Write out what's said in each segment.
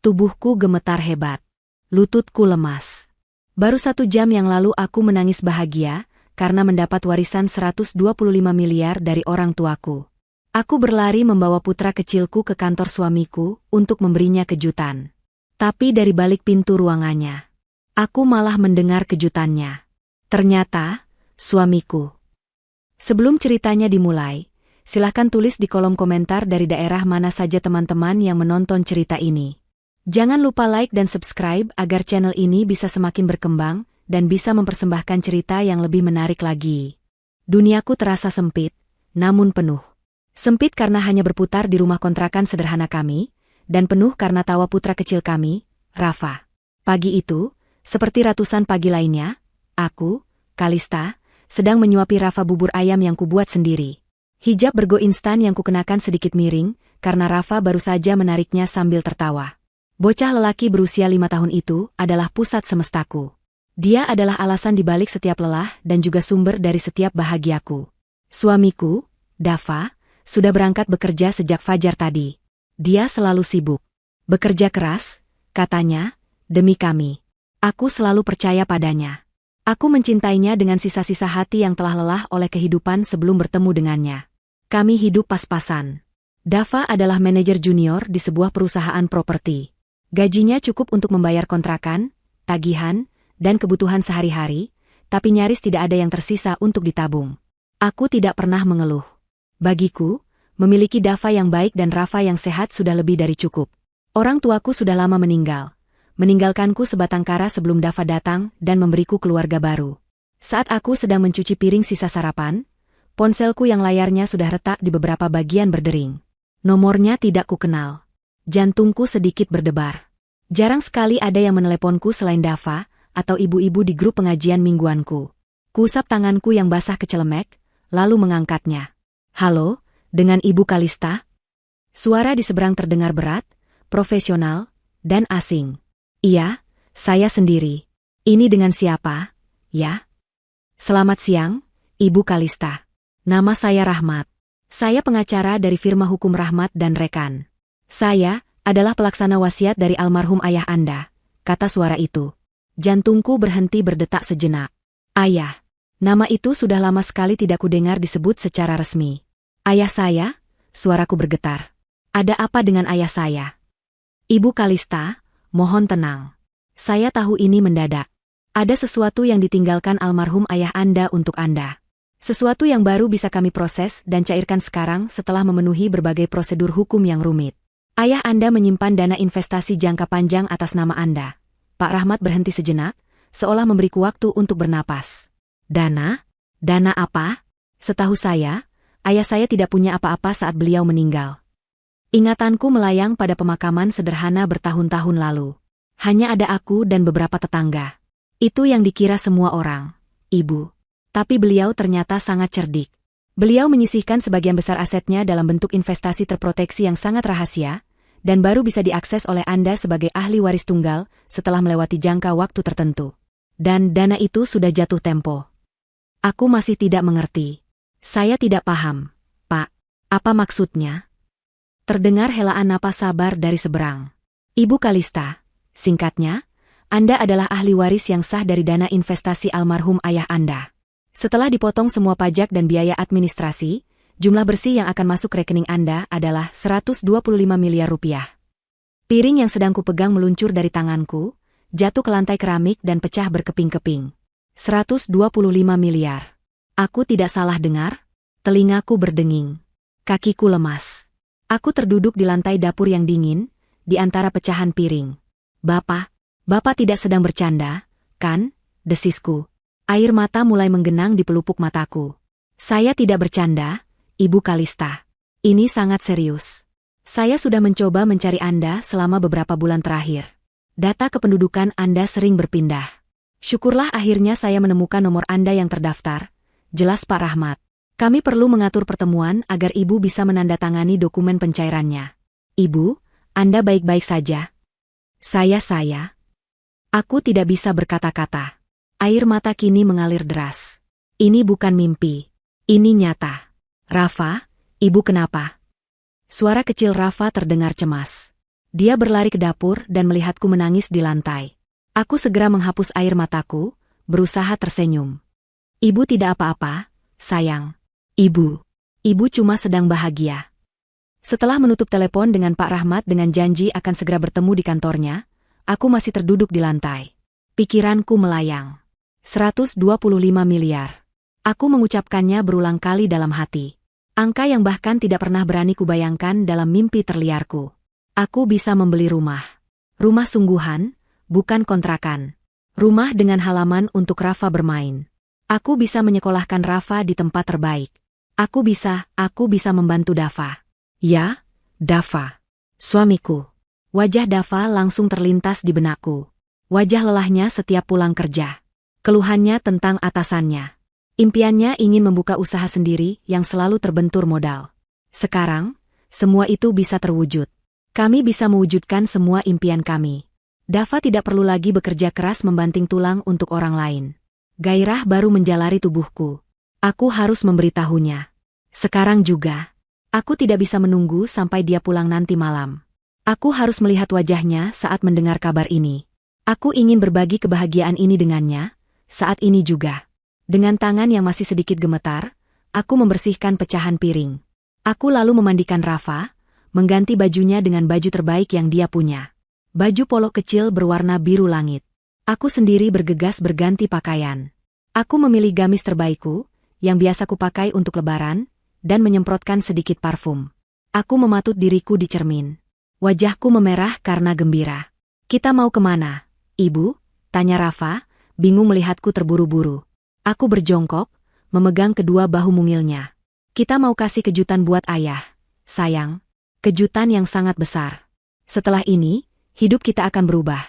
Tubuhku gemetar hebat. Lututku lemas. Baru 1 jam yang lalu aku menangis bahagia karena mendapat warisan 125 miliar dari orang tuaku. Aku berlari membawa putra kecilku ke kantor suamiku untuk memberinya kejutan. Tapi dari balik pintu ruangannya, aku malah mendengar kejutannya. Ternyata, suamiku. Sebelum ceritanya dimulai, silakan tulis di kolom komentar dari daerah mana saja teman-teman yang menonton cerita ini. Jangan lupa like dan subscribe agar channel ini bisa semakin berkembang dan bisa mempersembahkan cerita yang lebih menarik lagi. Duniaku terasa sempit, namun penuh. Sempit karena hanya berputar di rumah kontrakan sederhana kami, dan penuh karena tawa putra kecil kami, Rafa. Pagi itu, seperti ratusan pagi lainnya, aku, Kalista, sedang menyuapi Rafa bubur ayam yang kubuat sendiri. Hijab bergo instan yang kukenakan sedikit miring, karena Rafa baru saja menariknya sambil tertawa. Bocah lelaki berusia 5 tahun itu adalah pusat semestaku. Dia adalah alasan dibalik setiap lelah dan juga sumber dari setiap bahagiaku. Suamiku, Dava, sudah berangkat bekerja sejak fajar tadi. Dia selalu sibuk. Bekerja keras, katanya, demi kami. Aku selalu percaya padanya. Aku mencintainya dengan sisa-sisa hati yang telah lelah oleh kehidupan sebelum bertemu dengannya. Kami hidup pas-pasan. Dava adalah manajer junior di sebuah perusahaan properti. Gajinya cukup untuk membayar kontrakan, tagihan, dan kebutuhan sehari-hari, tapi nyaris tidak ada yang tersisa untuk ditabung. Aku tidak pernah mengeluh. Bagiku, memiliki Dava yang baik dan Rafa yang sehat sudah lebih dari cukup. Orang tuaku sudah lama meninggal, meninggalkanku sebatang kara sebelum Dava datang dan memberiku keluarga baru. Saat aku sedang mencuci piring sisa sarapan, ponselku yang layarnya sudah retak di beberapa bagian berdering. Nomornya tidak kukenal. Jantungku sedikit berdebar. Jarang sekali ada yang meneleponku selain Dava atau ibu-ibu di grup pengajian mingguanku. Kuusap tanganku yang basah kecelemek, lalu mengangkatnya. Halo, dengan Ibu Kalista? Suara di seberang terdengar berat, profesional, dan asing. Iya, saya sendiri. Ini dengan siapa, ya? Selamat siang, Ibu Kalista. Nama saya Rahmat. Saya pengacara dari firma hukum Rahmat dan Rekan. Saya adalah pelaksana wasiat dari almarhum ayah Anda, kata suara itu. Jantungku berhenti berdetak sejenak. Ayah. Nama itu sudah lama sekali tidak kudengar disebut secara resmi. Ayah saya? Suaraku bergetar. Ada apa dengan ayah saya? Ibu Kalista, mohon tenang. Saya tahu ini mendadak. Ada sesuatu yang ditinggalkan almarhum ayah Anda untuk Anda. Sesuatu yang baru bisa kami proses dan cairkan sekarang setelah memenuhi berbagai prosedur hukum yang rumit. Ayah Anda menyimpan dana investasi jangka panjang atas nama Anda. Pak Rahmat berhenti sejenak, seolah memberiku waktu untuk bernapas. Dana? Dana apa? Setahu saya, ayah saya tidak punya apa-apa saat beliau meninggal. Ingatanku melayang pada pemakaman sederhana bertahun-tahun lalu. Hanya ada aku dan beberapa tetangga. Itu yang dikira semua orang, Ibu. Tapi beliau ternyata sangat cerdik. Beliau menyisihkan sebagian besar asetnya dalam bentuk investasi terproteksi yang sangat rahasia, dan baru bisa diakses oleh Anda sebagai ahli waris tunggal setelah melewati jangka waktu tertentu. Dan dana itu sudah jatuh tempo. Aku masih tidak mengerti. Saya tidak paham, Pak. Apa maksudnya? Terdengar helaan napas sabar dari seberang. Ibu Kalista, singkatnya, Anda adalah ahli waris yang sah dari dana investasi almarhum ayah Anda. Setelah dipotong semua pajak dan biaya administrasi, jumlah bersih yang akan masuk rekening Anda adalah 125 miliar rupiah. Piring yang sedang kupegang meluncur dari tanganku, jatuh ke lantai keramik dan pecah berkeping-keping. 125 miliar. Aku tidak salah dengar? Telingaku berdenging. Kakiku lemas. Aku terduduk di lantai dapur yang dingin, di antara pecahan piring. Bapak tidak sedang bercanda, kan? Desisku. Air mata mulai menggenang di pelupuk mataku. Saya tidak bercanda, Ibu Kalista. Ini sangat serius. Saya sudah mencoba mencari Anda selama beberapa bulan terakhir. Data kependudukan Anda sering berpindah. Syukurlah akhirnya saya menemukan nomor Anda yang terdaftar. Jelas Pak Rahmat. Kami perlu mengatur pertemuan agar Ibu bisa menandatangani dokumen pencairannya. Ibu, Anda baik-baik saja? Saya. Aku tidak bisa berkata-kata. Air mata kini mengalir deras. Ini bukan mimpi. Ini nyata. Rafa, Ibu kenapa? Suara kecil Rafa terdengar cemas. Dia berlari ke dapur dan melihatku menangis di lantai. Aku segera menghapus air mataku, berusaha tersenyum. Ibu tidak apa-apa, sayang. Ibu cuma sedang bahagia. Setelah menutup telepon dengan Pak Rahmat dengan janji akan segera bertemu di kantornya, aku masih terduduk di lantai. Pikiranku melayang. 125 miliar. Aku mengucapkannya berulang kali dalam hati. Angka yang bahkan tidak pernah berani kubayangkan dalam mimpi terliarku. Aku bisa membeli rumah. Rumah sungguhan, bukan kontrakan. Rumah dengan halaman untuk Rafa bermain. Aku bisa menyekolahkan Rafa di tempat terbaik. Aku bisa membantu Dava. Ya, Dava. Suamiku. Wajah Dava langsung terlintas di benakku. Wajah lelahnya setiap pulang kerja. Keluhannya tentang atasannya. Impiannya ingin membuka usaha sendiri yang selalu terbentur modal. Sekarang, semua itu bisa terwujud. Kami bisa mewujudkan semua impian kami. Dava tidak perlu lagi bekerja keras membanting tulang untuk orang lain. Gairah baru menjalari tubuhku. Aku harus memberitahunya. Sekarang juga. Aku tidak bisa menunggu sampai dia pulang nanti malam. Aku harus melihat wajahnya saat mendengar kabar ini. Aku ingin berbagi kebahagiaan ini dengannya, saat ini juga. Dengan tangan yang masih sedikit gemetar, aku membersihkan pecahan piring. Aku lalu memandikan Rafa, mengganti bajunya dengan baju terbaik yang dia punya. Baju polo kecil berwarna biru langit. Aku sendiri bergegas berganti pakaian. Aku memilih gamis terbaikku, yang biasa kupakai untuk lebaran, dan menyemprotkan sedikit parfum. Aku mematut diriku di cermin. Wajahku memerah karena gembira. Kita mau kemana, Ibu? Tanya Rafa, bingung melihatku terburu-buru. Aku berjongkok, memegang kedua bahu mungilnya. Kita mau kasih kejutan buat ayah, sayang. Kejutan yang sangat besar. Setelah ini, hidup kita akan berubah.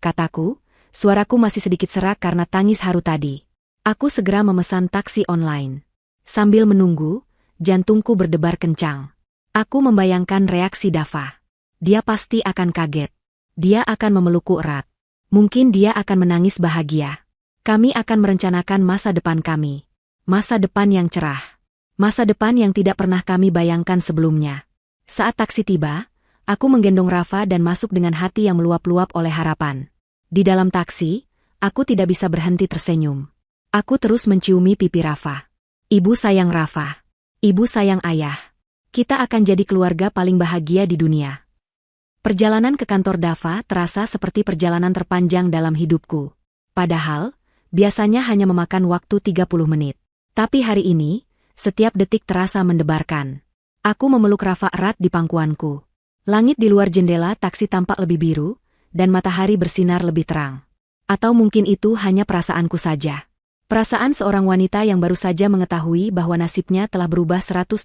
Kataku, suaraku masih sedikit serak karena tangis haru tadi. Aku segera memesan taksi online. Sambil menunggu, jantungku berdebar kencang. Aku membayangkan reaksi Dava. Dia pasti akan kaget. Dia akan memelukku erat. Mungkin dia akan menangis bahagia. Kami akan merencanakan masa depan kami. Masa depan yang cerah. Masa depan yang tidak pernah kami bayangkan sebelumnya. Saat taksi tiba, aku menggendong Rafa dan masuk dengan hati yang meluap-luap oleh harapan. Di dalam taksi, aku tidak bisa berhenti tersenyum. Aku terus menciumi pipi Rafa. Ibu sayang Rafa. Ibu sayang ayah. Kita akan jadi keluarga paling bahagia di dunia. Perjalanan ke kantor Dava terasa seperti perjalanan terpanjang dalam hidupku. Padahal, biasanya hanya memakan waktu 30 menit. Tapi hari ini, setiap detik terasa mendebarkan. Aku memeluk Rafa erat di pangkuanku. Langit di luar jendela taksi tampak lebih biru, dan matahari bersinar lebih terang. Atau mungkin itu hanya perasaanku saja. Perasaan seorang wanita yang baru saja mengetahui bahwa nasibnya telah berubah 180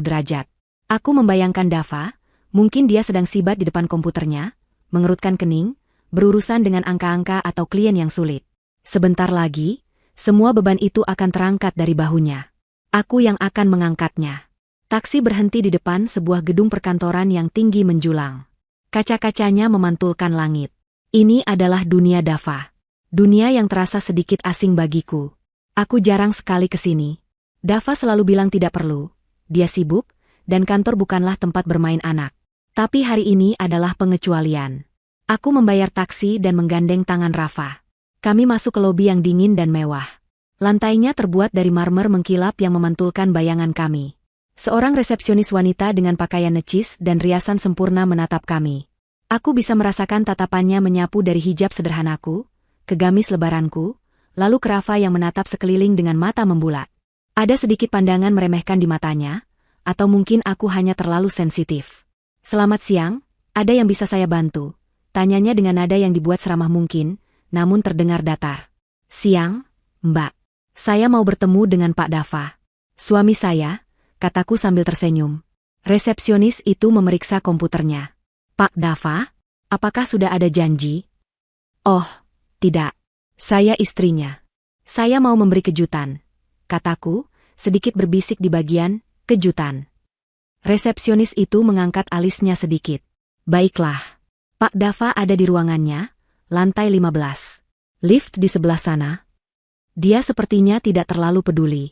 derajat. Aku membayangkan Dava, mungkin dia sedang sibat di depan komputernya, mengerutkan kening, berurusan dengan angka-angka atau klien yang sulit. Sebentar lagi, semua beban itu akan terangkat dari bahunya. Aku yang akan mengangkatnya. Taksi berhenti di depan sebuah gedung perkantoran yang tinggi menjulang. Kaca-kacanya memantulkan langit. Ini adalah dunia Dava. Dunia yang terasa sedikit asing bagiku. Aku jarang sekali ke sini. Dava selalu bilang tidak perlu. Dia sibuk, dan kantor bukanlah tempat bermain anak. Tapi hari ini adalah pengecualian. Aku membayar taksi dan menggandeng tangan Rafa. Kami masuk ke lobi yang dingin dan mewah. Lantainya terbuat dari marmer mengkilap yang memantulkan bayangan kami. Seorang resepsionis wanita dengan pakaian necis dan riasan sempurna menatap kami. Aku bisa merasakan tatapannya menyapu dari hijab sederhanaku, ke gamis lebaranku, lalu ke Rafa yang menatap sekeliling dengan mata membulat. Ada sedikit pandangan meremehkan di matanya, atau mungkin aku hanya terlalu sensitif. Selamat siang, ada yang bisa saya bantu? Tanyanya dengan nada yang dibuat seramah mungkin, namun terdengar datar. Siang, Mbak. Saya mau bertemu dengan Pak Dava. Suami saya, kataku sambil tersenyum. Resepsionis itu memeriksa komputernya. Pak Dava, apakah sudah ada janji? Oh, tidak. Saya istrinya. Saya mau memberi kejutan, kataku, sedikit berbisik di bagian kejutan. Resepsionis itu mengangkat alisnya sedikit. Baiklah. Pak Dava ada di ruangannya, lantai 15. Lift di sebelah sana. Dia sepertinya tidak terlalu peduli.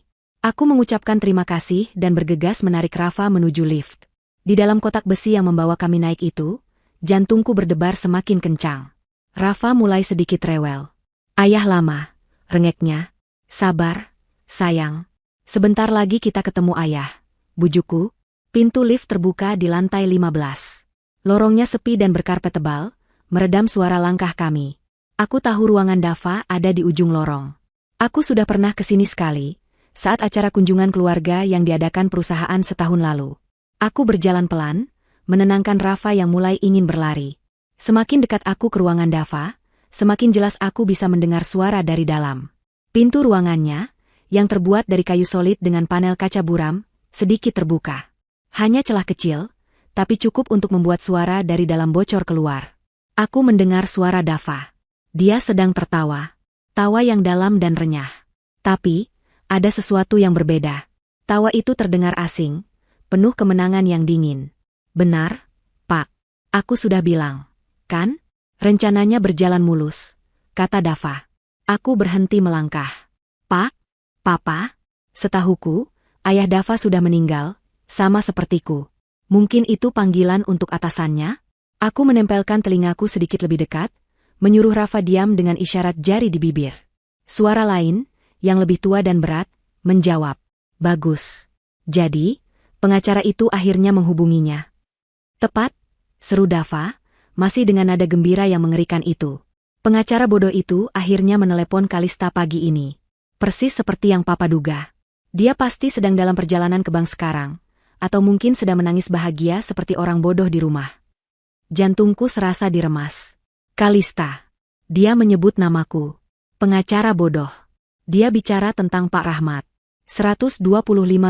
Aku mengucapkan terima kasih dan bergegas menarik Rafa menuju lift. Di dalam kotak besi yang membawa kami naik itu, Jantungku berdebar semakin kencang. Rafa mulai sedikit rewel. Ayah lama, rengeknya. Sabar, sayang. Sebentar lagi kita ketemu ayah. Bujukku. Pintu lift terbuka di lantai 15. Lorongnya sepi dan berkarpet tebal, meredam suara langkah kami. Aku tahu ruangan Dava ada di ujung lorong. Aku sudah pernah kesini sekali, saat acara kunjungan keluarga yang diadakan perusahaan setahun lalu. Aku berjalan pelan, menenangkan Rafa yang mulai ingin berlari. Semakin dekat aku ke ruangan Dava, semakin jelas aku bisa mendengar suara dari dalam. Pintu ruangannya, yang terbuat dari kayu solid dengan panel kaca buram, sedikit terbuka. Hanya celah kecil, tapi cukup untuk membuat suara dari dalam bocor keluar. Aku mendengar suara Dava. Dia sedang tertawa. Tawa yang dalam dan renyah. Tapi, ada sesuatu yang berbeda. Tawa itu terdengar asing, penuh kemenangan yang dingin. Benar, Pak. Aku sudah bilang. Kan? Rencananya berjalan mulus, kata Dava. Aku berhenti melangkah. Pak? Papa? Setahuku, ayah Dava sudah meninggal, sama sepertiku. Mungkin itu panggilan untuk atasannya? Aku menempelkan telingaku sedikit lebih dekat, menyuruh Rafa diam dengan isyarat jari di bibir. Suara lain, yang lebih tua dan berat, menjawab. Bagus. Jadi, pengacara itu akhirnya menghubunginya. Tepat, seru Dava, masih dengan nada gembira yang mengerikan itu. Pengacara bodoh itu akhirnya menelepon Kalista pagi ini. Persis seperti yang Papa duga. Dia pasti sedang dalam perjalanan ke bank sekarang, atau mungkin sedang menangis bahagia seperti orang bodoh di rumah. Jantungku serasa diremas. Kalista. Dia menyebut namaku. Pengacara bodoh. Dia bicara tentang Pak Rahmat. 125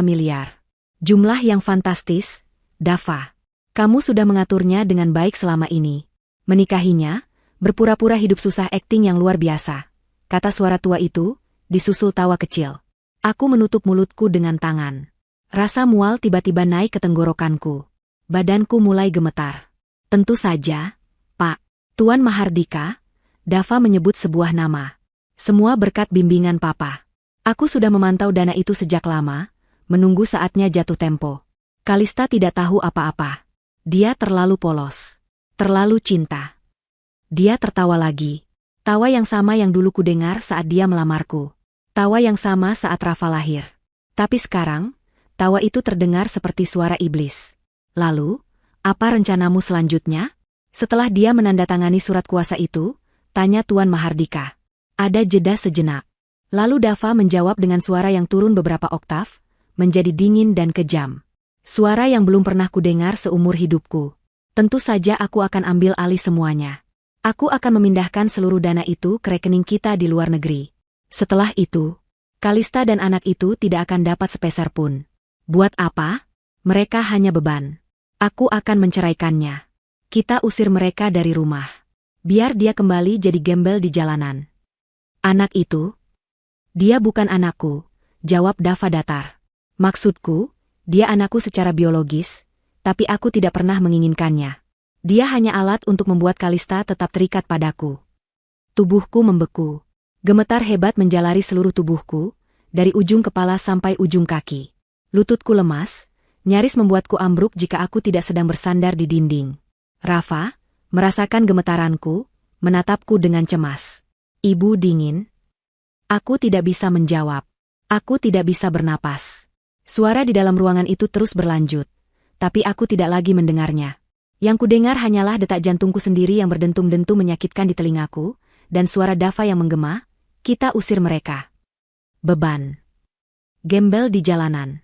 miliar. Jumlah yang fantastis, Dava. Kamu sudah mengaturnya dengan baik selama ini. Menikahinya, berpura-pura hidup susah akting yang luar biasa. Kata suara tua itu, disusul tawa kecil. Aku menutup mulutku dengan tangan. Rasa mual tiba-tiba naik ke tenggorokanku. Badanku mulai gemetar. Tentu saja, Pak. Tuan Mahardika, Dava menyebut sebuah nama. Semua berkat bimbingan Papa. Aku sudah memantau dana itu sejak lama, menunggu saatnya jatuh tempo. Kalista tidak tahu apa-apa. Dia terlalu polos. Terlalu cinta. Dia tertawa lagi. Tawa yang sama yang dulu kudengar saat dia melamarku. Tawa yang sama saat Rafa lahir. Tapi sekarang, tawa itu terdengar seperti suara iblis. Lalu, apa rencanamu selanjutnya? Setelah dia menandatangani surat kuasa itu, tanya Tuan Mahardika. Ada jeda sejenak. Lalu Dava menjawab dengan suara yang turun beberapa oktav, menjadi dingin dan kejam. Suara yang belum pernah kudengar seumur hidupku. Tentu saja aku akan ambil alih semuanya. Aku akan memindahkan seluruh dana itu ke rekening kita di luar negeri. Setelah itu, Kalista dan anak itu tidak akan dapat sepeser pun. Buat apa? Mereka hanya beban. Aku akan menceraikannya. Kita usir mereka dari rumah. Biar dia kembali jadi gembel di jalanan. Anak itu? Dia bukan anakku, jawab Dava datar. Maksudku, dia anakku secara biologis, tapi aku tidak pernah menginginkannya. Dia hanya alat untuk membuat Kalista tetap terikat padaku. Tubuhku membeku. Gemetar hebat menjalari seluruh tubuhku, dari ujung kepala sampai ujung kaki. Lututku lemas, nyaris membuatku ambruk jika aku tidak sedang bersandar di dinding. Rafa, merasakan gemetaranku, menatapku dengan cemas. Ibu dingin. Aku tidak bisa menjawab. Aku tidak bisa bernapas. Suara di dalam ruangan itu terus berlanjut, tapi aku tidak lagi mendengarnya. Yang kudengar hanyalah detak jantungku sendiri yang berdentum-dentum menyakitkan di telingaku, dan suara Dava yang menggema, kita usir mereka. Beban. Gembel di jalanan.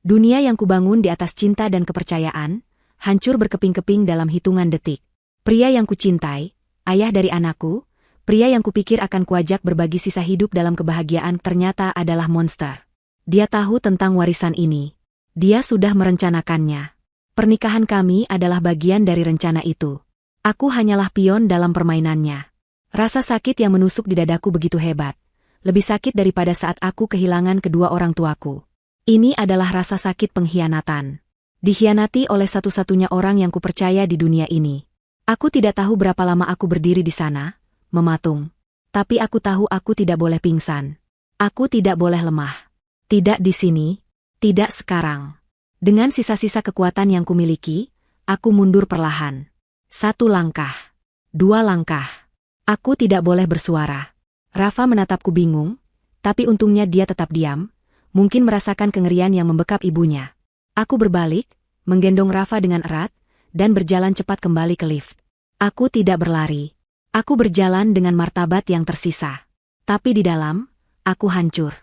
Dunia yang kubangun di atas cinta dan kepercayaan, hancur berkeping-keping dalam hitungan detik. Pria yang kucintai, ayah dari anakku, pria yang kupikir akan kuajak berbagi sisa hidup dalam kebahagiaan ternyata adalah monster. Dia tahu tentang warisan ini. Dia sudah merencanakannya. Pernikahan kami adalah bagian dari rencana itu. Aku hanyalah pion dalam permainannya. Rasa sakit yang menusuk di dadaku begitu hebat. Lebih sakit daripada saat aku kehilangan kedua orang tuaku. Ini adalah rasa sakit pengkhianatan. Dikhianati oleh satu-satunya orang yang kupercaya di dunia ini. Aku tidak tahu berapa lama aku berdiri di sana, mematung. Tapi aku tahu aku tidak boleh pingsan. Aku tidak boleh lemah. Tidak di sini, tidak sekarang. Dengan sisa-sisa kekuatan yang kumiliki, aku mundur perlahan. 1 langkah. 2 langkah. Aku tidak boleh bersuara. Rafa menatapku bingung, tapi untungnya dia tetap diam, mungkin merasakan kengerian yang membekap ibunya. Aku berbalik, menggendong Rafa dengan erat, dan berjalan cepat kembali ke lift. Aku tidak berlari. Aku berjalan dengan martabat yang tersisa. Tapi di dalam, aku hancur.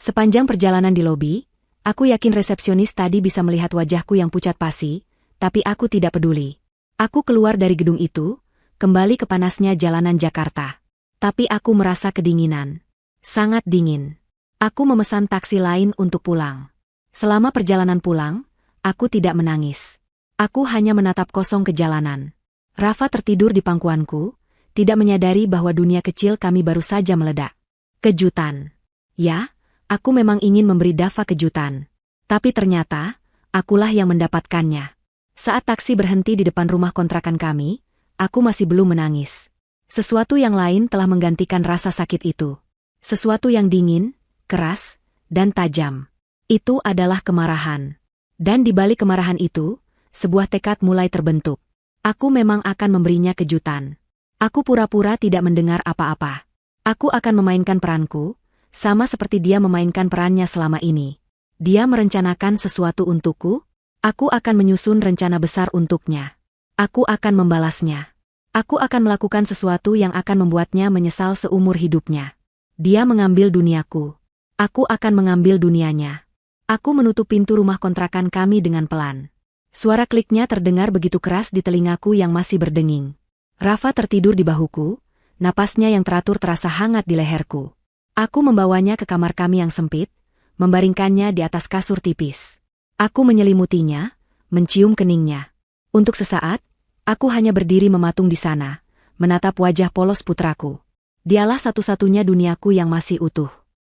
Sepanjang perjalanan di lobi, aku yakin resepsionis tadi bisa melihat wajahku yang pucat pasi, tapi aku tidak peduli. Aku keluar dari gedung itu, kembali ke panasnya jalanan Jakarta. Tapi aku merasa kedinginan. Sangat dingin. Aku memesan taksi lain untuk pulang. Selama perjalanan pulang, aku tidak menangis. Aku hanya menatap kosong ke jalanan. Rafa tertidur di pangkuanku, tidak menyadari bahwa dunia kecil kami baru saja meledak. Kejutan. Ya, aku memang ingin memberi Dava kejutan. Tapi ternyata, akulah yang mendapatkannya. Saat taksi berhenti di depan rumah kontrakan kami, aku masih belum menangis. Sesuatu yang lain telah menggantikan rasa sakit itu. Sesuatu yang dingin, keras, dan tajam. Itu adalah kemarahan. Dan di balik kemarahan itu, sebuah tekad mulai terbentuk. Aku memang akan memberinya kejutan. Aku pura-pura tidak mendengar apa-apa. Aku akan memainkan peranku, sama seperti dia memainkan perannya selama ini. Dia merencanakan sesuatu untukku, aku akan menyusun rencana besar untuknya. Aku akan membalasnya. Aku akan melakukan sesuatu yang akan membuatnya menyesal seumur hidupnya. Dia mengambil duniaku. Aku akan mengambil dunianya. Aku menutup pintu rumah kontrakan kami dengan pelan. Suara kliknya terdengar begitu keras di telingaku yang masih berdenging. Rafa tertidur di bahuku, napasnya yang teratur terasa hangat di leherku. Aku membawanya ke kamar kami yang sempit, membaringkannya di atas kasur tipis. Aku menyelimutinya, mencium keningnya. Untuk sesaat, aku hanya berdiri mematung di sana, menatap wajah polos putraku. Dialah satu-satunya duniaku yang masih utuh.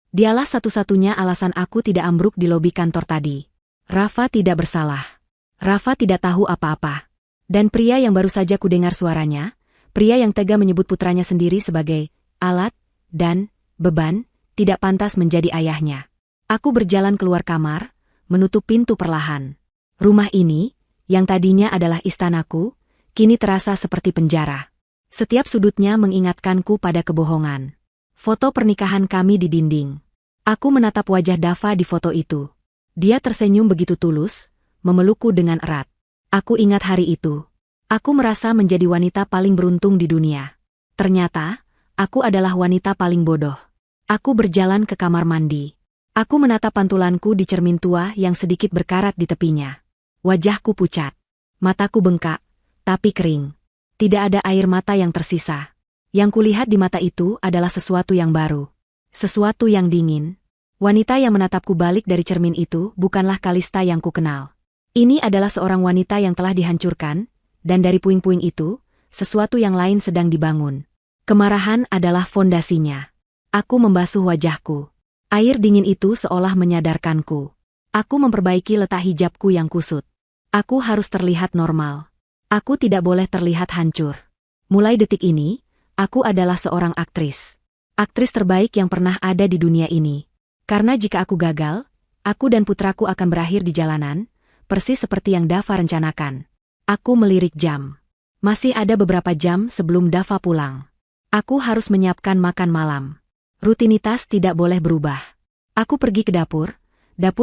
Dialah satu-satunya alasan aku tidak ambruk di lobi kantor tadi. Rafa tidak bersalah. Rafa tidak tahu apa-apa. Dan pria yang baru saja kudengar suaranya, pria yang tega menyebut putranya sendiri sebagai alat dan beban, tidak pantas menjadi ayahnya. Aku berjalan keluar kamar, menutup pintu perlahan. Rumah ini, yang tadinya adalah istanaku, kini terasa seperti penjara. Setiap sudutnya mengingatkanku pada kebohongan. Foto pernikahan kami di dinding. Aku menatap wajah Dava di foto itu. Dia tersenyum begitu tulus, memelukku dengan erat. Aku ingat hari itu. Aku merasa menjadi wanita paling beruntung di dunia. Ternyata, aku adalah wanita paling bodoh. Aku berjalan ke kamar mandi. Aku menatap pantulanku di cermin tua yang sedikit berkarat di tepinya. Wajahku pucat. Mataku bengkak, tapi kering. Tidak ada air mata yang tersisa. Yang kulihat di mata itu adalah sesuatu yang baru. Sesuatu yang dingin. Wanita yang menatapku balik dari cermin itu bukanlah Kalista yang kukenal. Ini adalah seorang wanita yang telah dihancurkan, dan dari puing-puing itu, sesuatu yang lain sedang dibangun. Kemarahan adalah fondasinya. Aku membasuh wajahku. Air dingin itu seolah menyadarkanku. Aku memperbaiki letak hijabku yang kusut. Aku harus terlihat normal. Aku tidak boleh terlihat hancur. Mulai detik ini, aku adalah seorang aktris. Aktris terbaik yang pernah ada di dunia ini. Karena jika aku gagal, aku dan putraku akan berakhir di jalanan, persis seperti yang Dava rencanakan. Aku melirik jam. Masih ada beberapa jam sebelum Dava pulang. Aku harus menyiapkan makan malam. Rutinitas tidak boleh berubah. Aku pergi ke dapur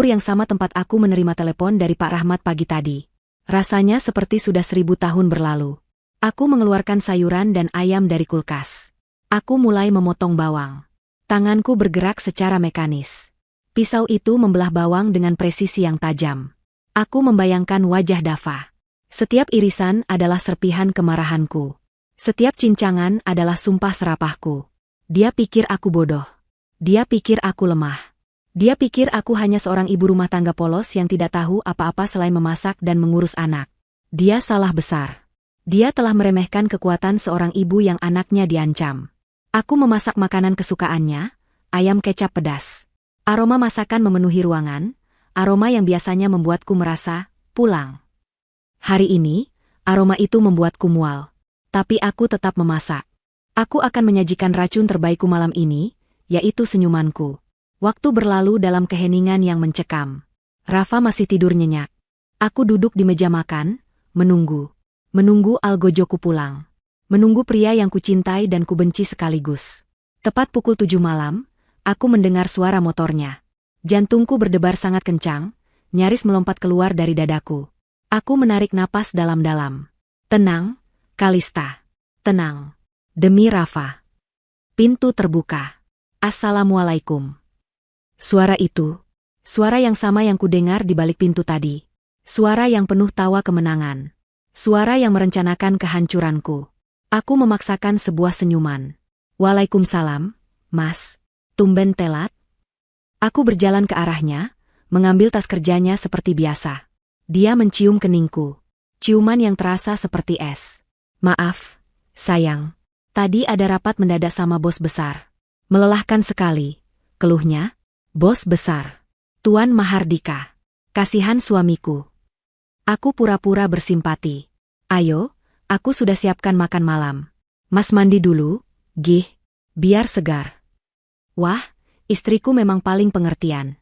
yang sama tempat aku menerima telepon dari Pak Rahmat pagi tadi. Rasanya seperti sudah 1000 tahun berlalu. Aku mengeluarkan sayuran dan ayam dari kulkas. Aku mulai memotong bawang. Tanganku bergerak secara mekanis. Pisau itu membelah bawang dengan presisi yang tajam. Aku membayangkan wajah Dava. Setiap irisan adalah serpihan kemarahanku. Setiap cincangan adalah sumpah serapahku. Dia pikir aku bodoh. Dia pikir aku lemah. Dia pikir aku hanya seorang ibu rumah tangga polos yang tidak tahu apa-apa selain memasak dan mengurus anak. Dia salah besar. Dia telah meremehkan kekuatan seorang ibu yang anaknya diancam. Aku memasak makanan kesukaannya, ayam kecap pedas. Aroma masakan memenuhi ruangan, aroma yang biasanya membuatku merasa pulang. Hari ini, aroma itu membuatku mual. Tapi aku tetap memasak. Aku akan menyajikan racun terbaikku malam ini, yaitu senyumanku. Waktu berlalu dalam keheningan yang mencekam. Rafa masih tidur nyenyak. Aku duduk di meja makan, menunggu. Menunggu algojoku pulang. Menunggu pria yang kucintai dan kubenci sekaligus. Tepat pukul 7 malam, aku mendengar suara motornya. Jantungku berdebar sangat kencang, nyaris melompat keluar dari dadaku. Aku menarik napas dalam-dalam. Tenang, Kalista. Tenang. Demi Rafa. Pintu terbuka. Assalamualaikum. Suara itu. Suara yang sama yang kudengar di balik pintu tadi. Suara yang penuh tawa kemenangan. Suara yang merencanakan kehancuranku. Aku memaksakan sebuah senyuman. Waalaikumsalam, Mas. Tumben telat. Aku berjalan ke arahnya, mengambil tas kerjanya seperti biasa. Dia mencium keningku. Ciuman yang terasa seperti es. Maaf, sayang. Tadi ada rapat mendadak sama bos besar. Melelahkan sekali. Keluhnya. Bos besar. Tuan Mahardika. Kasihan suamiku. Aku pura-pura bersimpati. Ayo, aku sudah siapkan makan malam. Mas mandi dulu, Gih. Biar segar. Wah, istriku memang paling pengertian.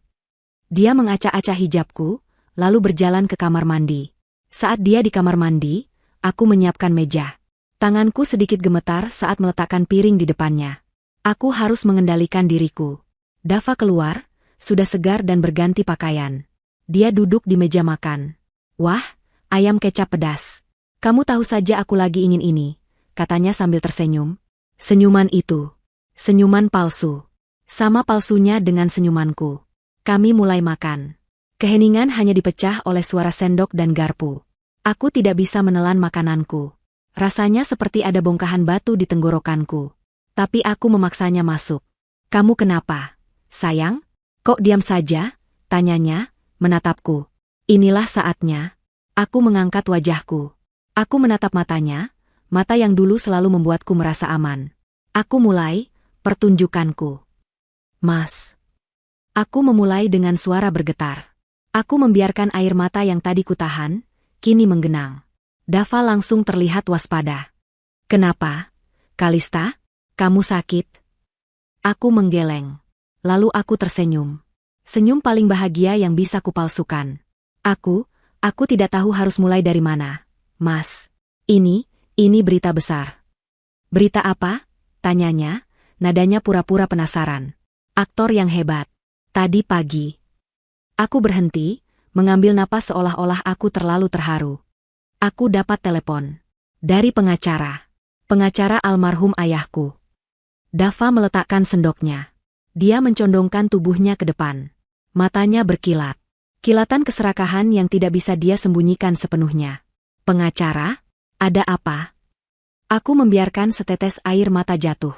Dia mengacak-acak hijabku, lalu berjalan ke kamar mandi. Saat dia di kamar mandi, aku menyiapkan meja. Tanganku sedikit gemetar saat meletakkan piring di depannya. Aku harus mengendalikan diriku. Dava keluar, sudah segar dan berganti pakaian. Dia duduk di meja makan. Wah, ayam kecap pedas. Kamu tahu saja aku lagi ingin ini, katanya sambil tersenyum. Senyuman itu. Senyuman palsu. Sama palsunya dengan senyumanku. Kami mulai makan. Keheningan hanya dipecah oleh suara sendok dan garpu. Aku tidak bisa menelan makananku. Rasanya seperti ada bongkahan batu di tenggorokanku. Tapi aku memaksanya masuk. Kamu kenapa? Sayang? Kok diam saja? Tanyanya, menatapku. Inilah saatnya. Aku mengangkat wajahku. Aku menatap matanya, mata yang dulu selalu membuatku merasa aman. Aku mulai, pertunjukanku. Mas. Aku memulai dengan suara bergetar. Aku membiarkan air mata yang tadi kutahan, kini menggenang. Dava langsung terlihat waspada. Kenapa? Kalista, kamu sakit? Aku menggeleng. Lalu aku tersenyum. Senyum paling bahagia yang bisa kupalsukan. Aku tidak tahu harus mulai dari mana. Mas, ini berita besar. Berita apa? Tanyanya, nadanya pura-pura penasaran. Aktor yang hebat. Tadi pagi. Aku berhenti, mengambil napas seolah-olah aku terlalu terharu. Aku dapat telepon. Dari pengacara. Pengacara almarhum ayahku. Dava meletakkan sendoknya. Dia mencondongkan tubuhnya ke depan. Matanya berkilat. Kilatan keserakahan yang tidak bisa dia sembunyikan sepenuhnya. Pengacara? Ada apa? Aku membiarkan setetes air mata jatuh.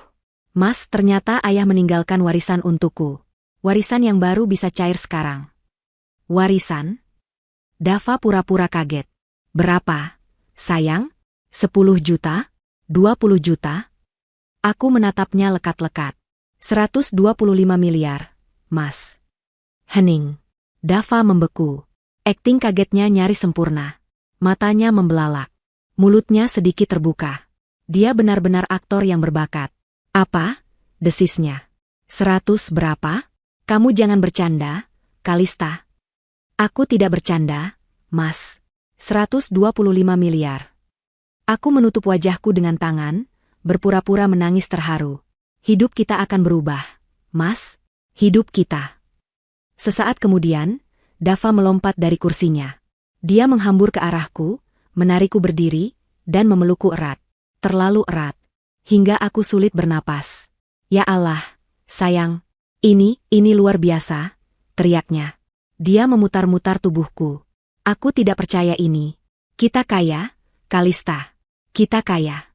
Mas, ternyata ayah meninggalkan warisan untukku. Warisan yang baru bisa cair sekarang. Warisan? Dava pura-pura kaget. Berapa? Sayang? 10 juta? 20 juta? Aku menatapnya lekat-lekat. 125 miliar, Mas. Hening. Dava membeku. Akting kagetnya nyaris sempurna. Matanya membelalak. Mulutnya sedikit terbuka. Dia benar-benar aktor yang berbakat. Apa? Desisnya. 100 berapa? Kamu jangan bercanda, Kalista. Aku tidak bercanda, Mas. 125 miliar. Aku menutup wajahku dengan tangan, berpura-pura menangis terharu. Hidup kita akan berubah, Mas. Hidup kita. Sesaat kemudian, Dava melompat dari kursinya. Dia menghambur ke arahku, menarikku berdiri, dan memelukku erat. Terlalu erat. Hingga aku sulit bernapas. Ya Allah, sayang. Ini luar biasa, teriaknya. Dia memutar-mutar tubuhku. Aku tidak percaya ini. Kita kaya, Kalista. Kita kaya.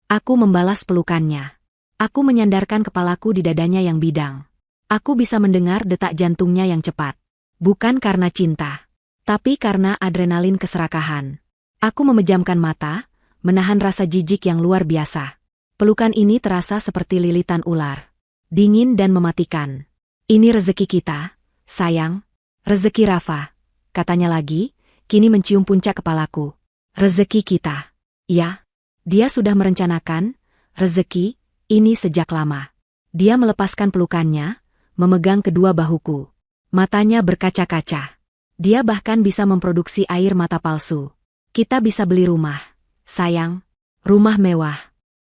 Aku membalas pelukannya. Aku menyandarkan kepalaku di dadanya yang bidang. Aku bisa mendengar detak jantungnya yang cepat. Bukan karena cinta, tapi karena adrenalin keserakahan. Aku memejamkan mata, menahan rasa jijik yang luar biasa. Pelukan ini terasa seperti lilitan ular. Dingin dan mematikan. Ini rezeki kita, sayang. Rezeki Rafa, katanya lagi, kini mencium puncak kepalaku. Rezeki kita. Ya, dia sudah merencanakan rezeki ini sejak lama. Dia melepaskan pelukannya, memegang kedua bahuku. Matanya berkaca-kaca. Dia bahkan bisa memproduksi air mata palsu. Kita bisa beli rumah. sayang. Rumah mewah.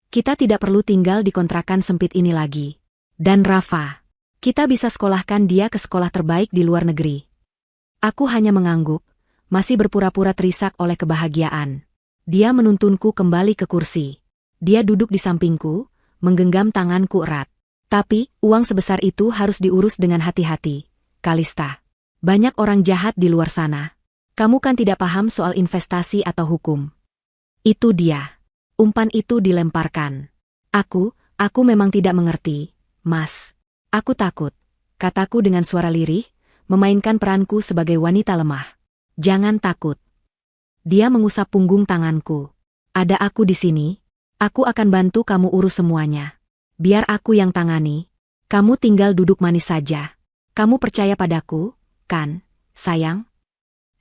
Kita tidak perlu tinggal di kontrakan sempit ini lagi. Dan Rafa, kita bisa sekolahkan dia ke sekolah terbaik di luar negeri. Aku hanya mengangguk, masih berpura-pura terisak oleh kebahagiaan. Dia menuntunku kembali ke kursi. Dia duduk di sampingku, menggenggam tanganku erat. Tapi, uang sebesar itu harus diurus dengan hati-hati, Kalista. Banyak orang jahat di luar sana. Kamu kan tidak paham soal investasi atau hukum. Itu dia. Umpan itu dilemparkan. Aku memang tidak mengerti, Mas. Aku takut, kataku dengan suara lirih, memainkan peranku sebagai wanita lemah. Jangan takut. Dia mengusap punggung tanganku. Ada aku di sini. Aku akan bantu kamu urus semuanya. Biar aku yang tangani. Kamu tinggal duduk manis saja. Kamu percaya padaku, kan, sayang?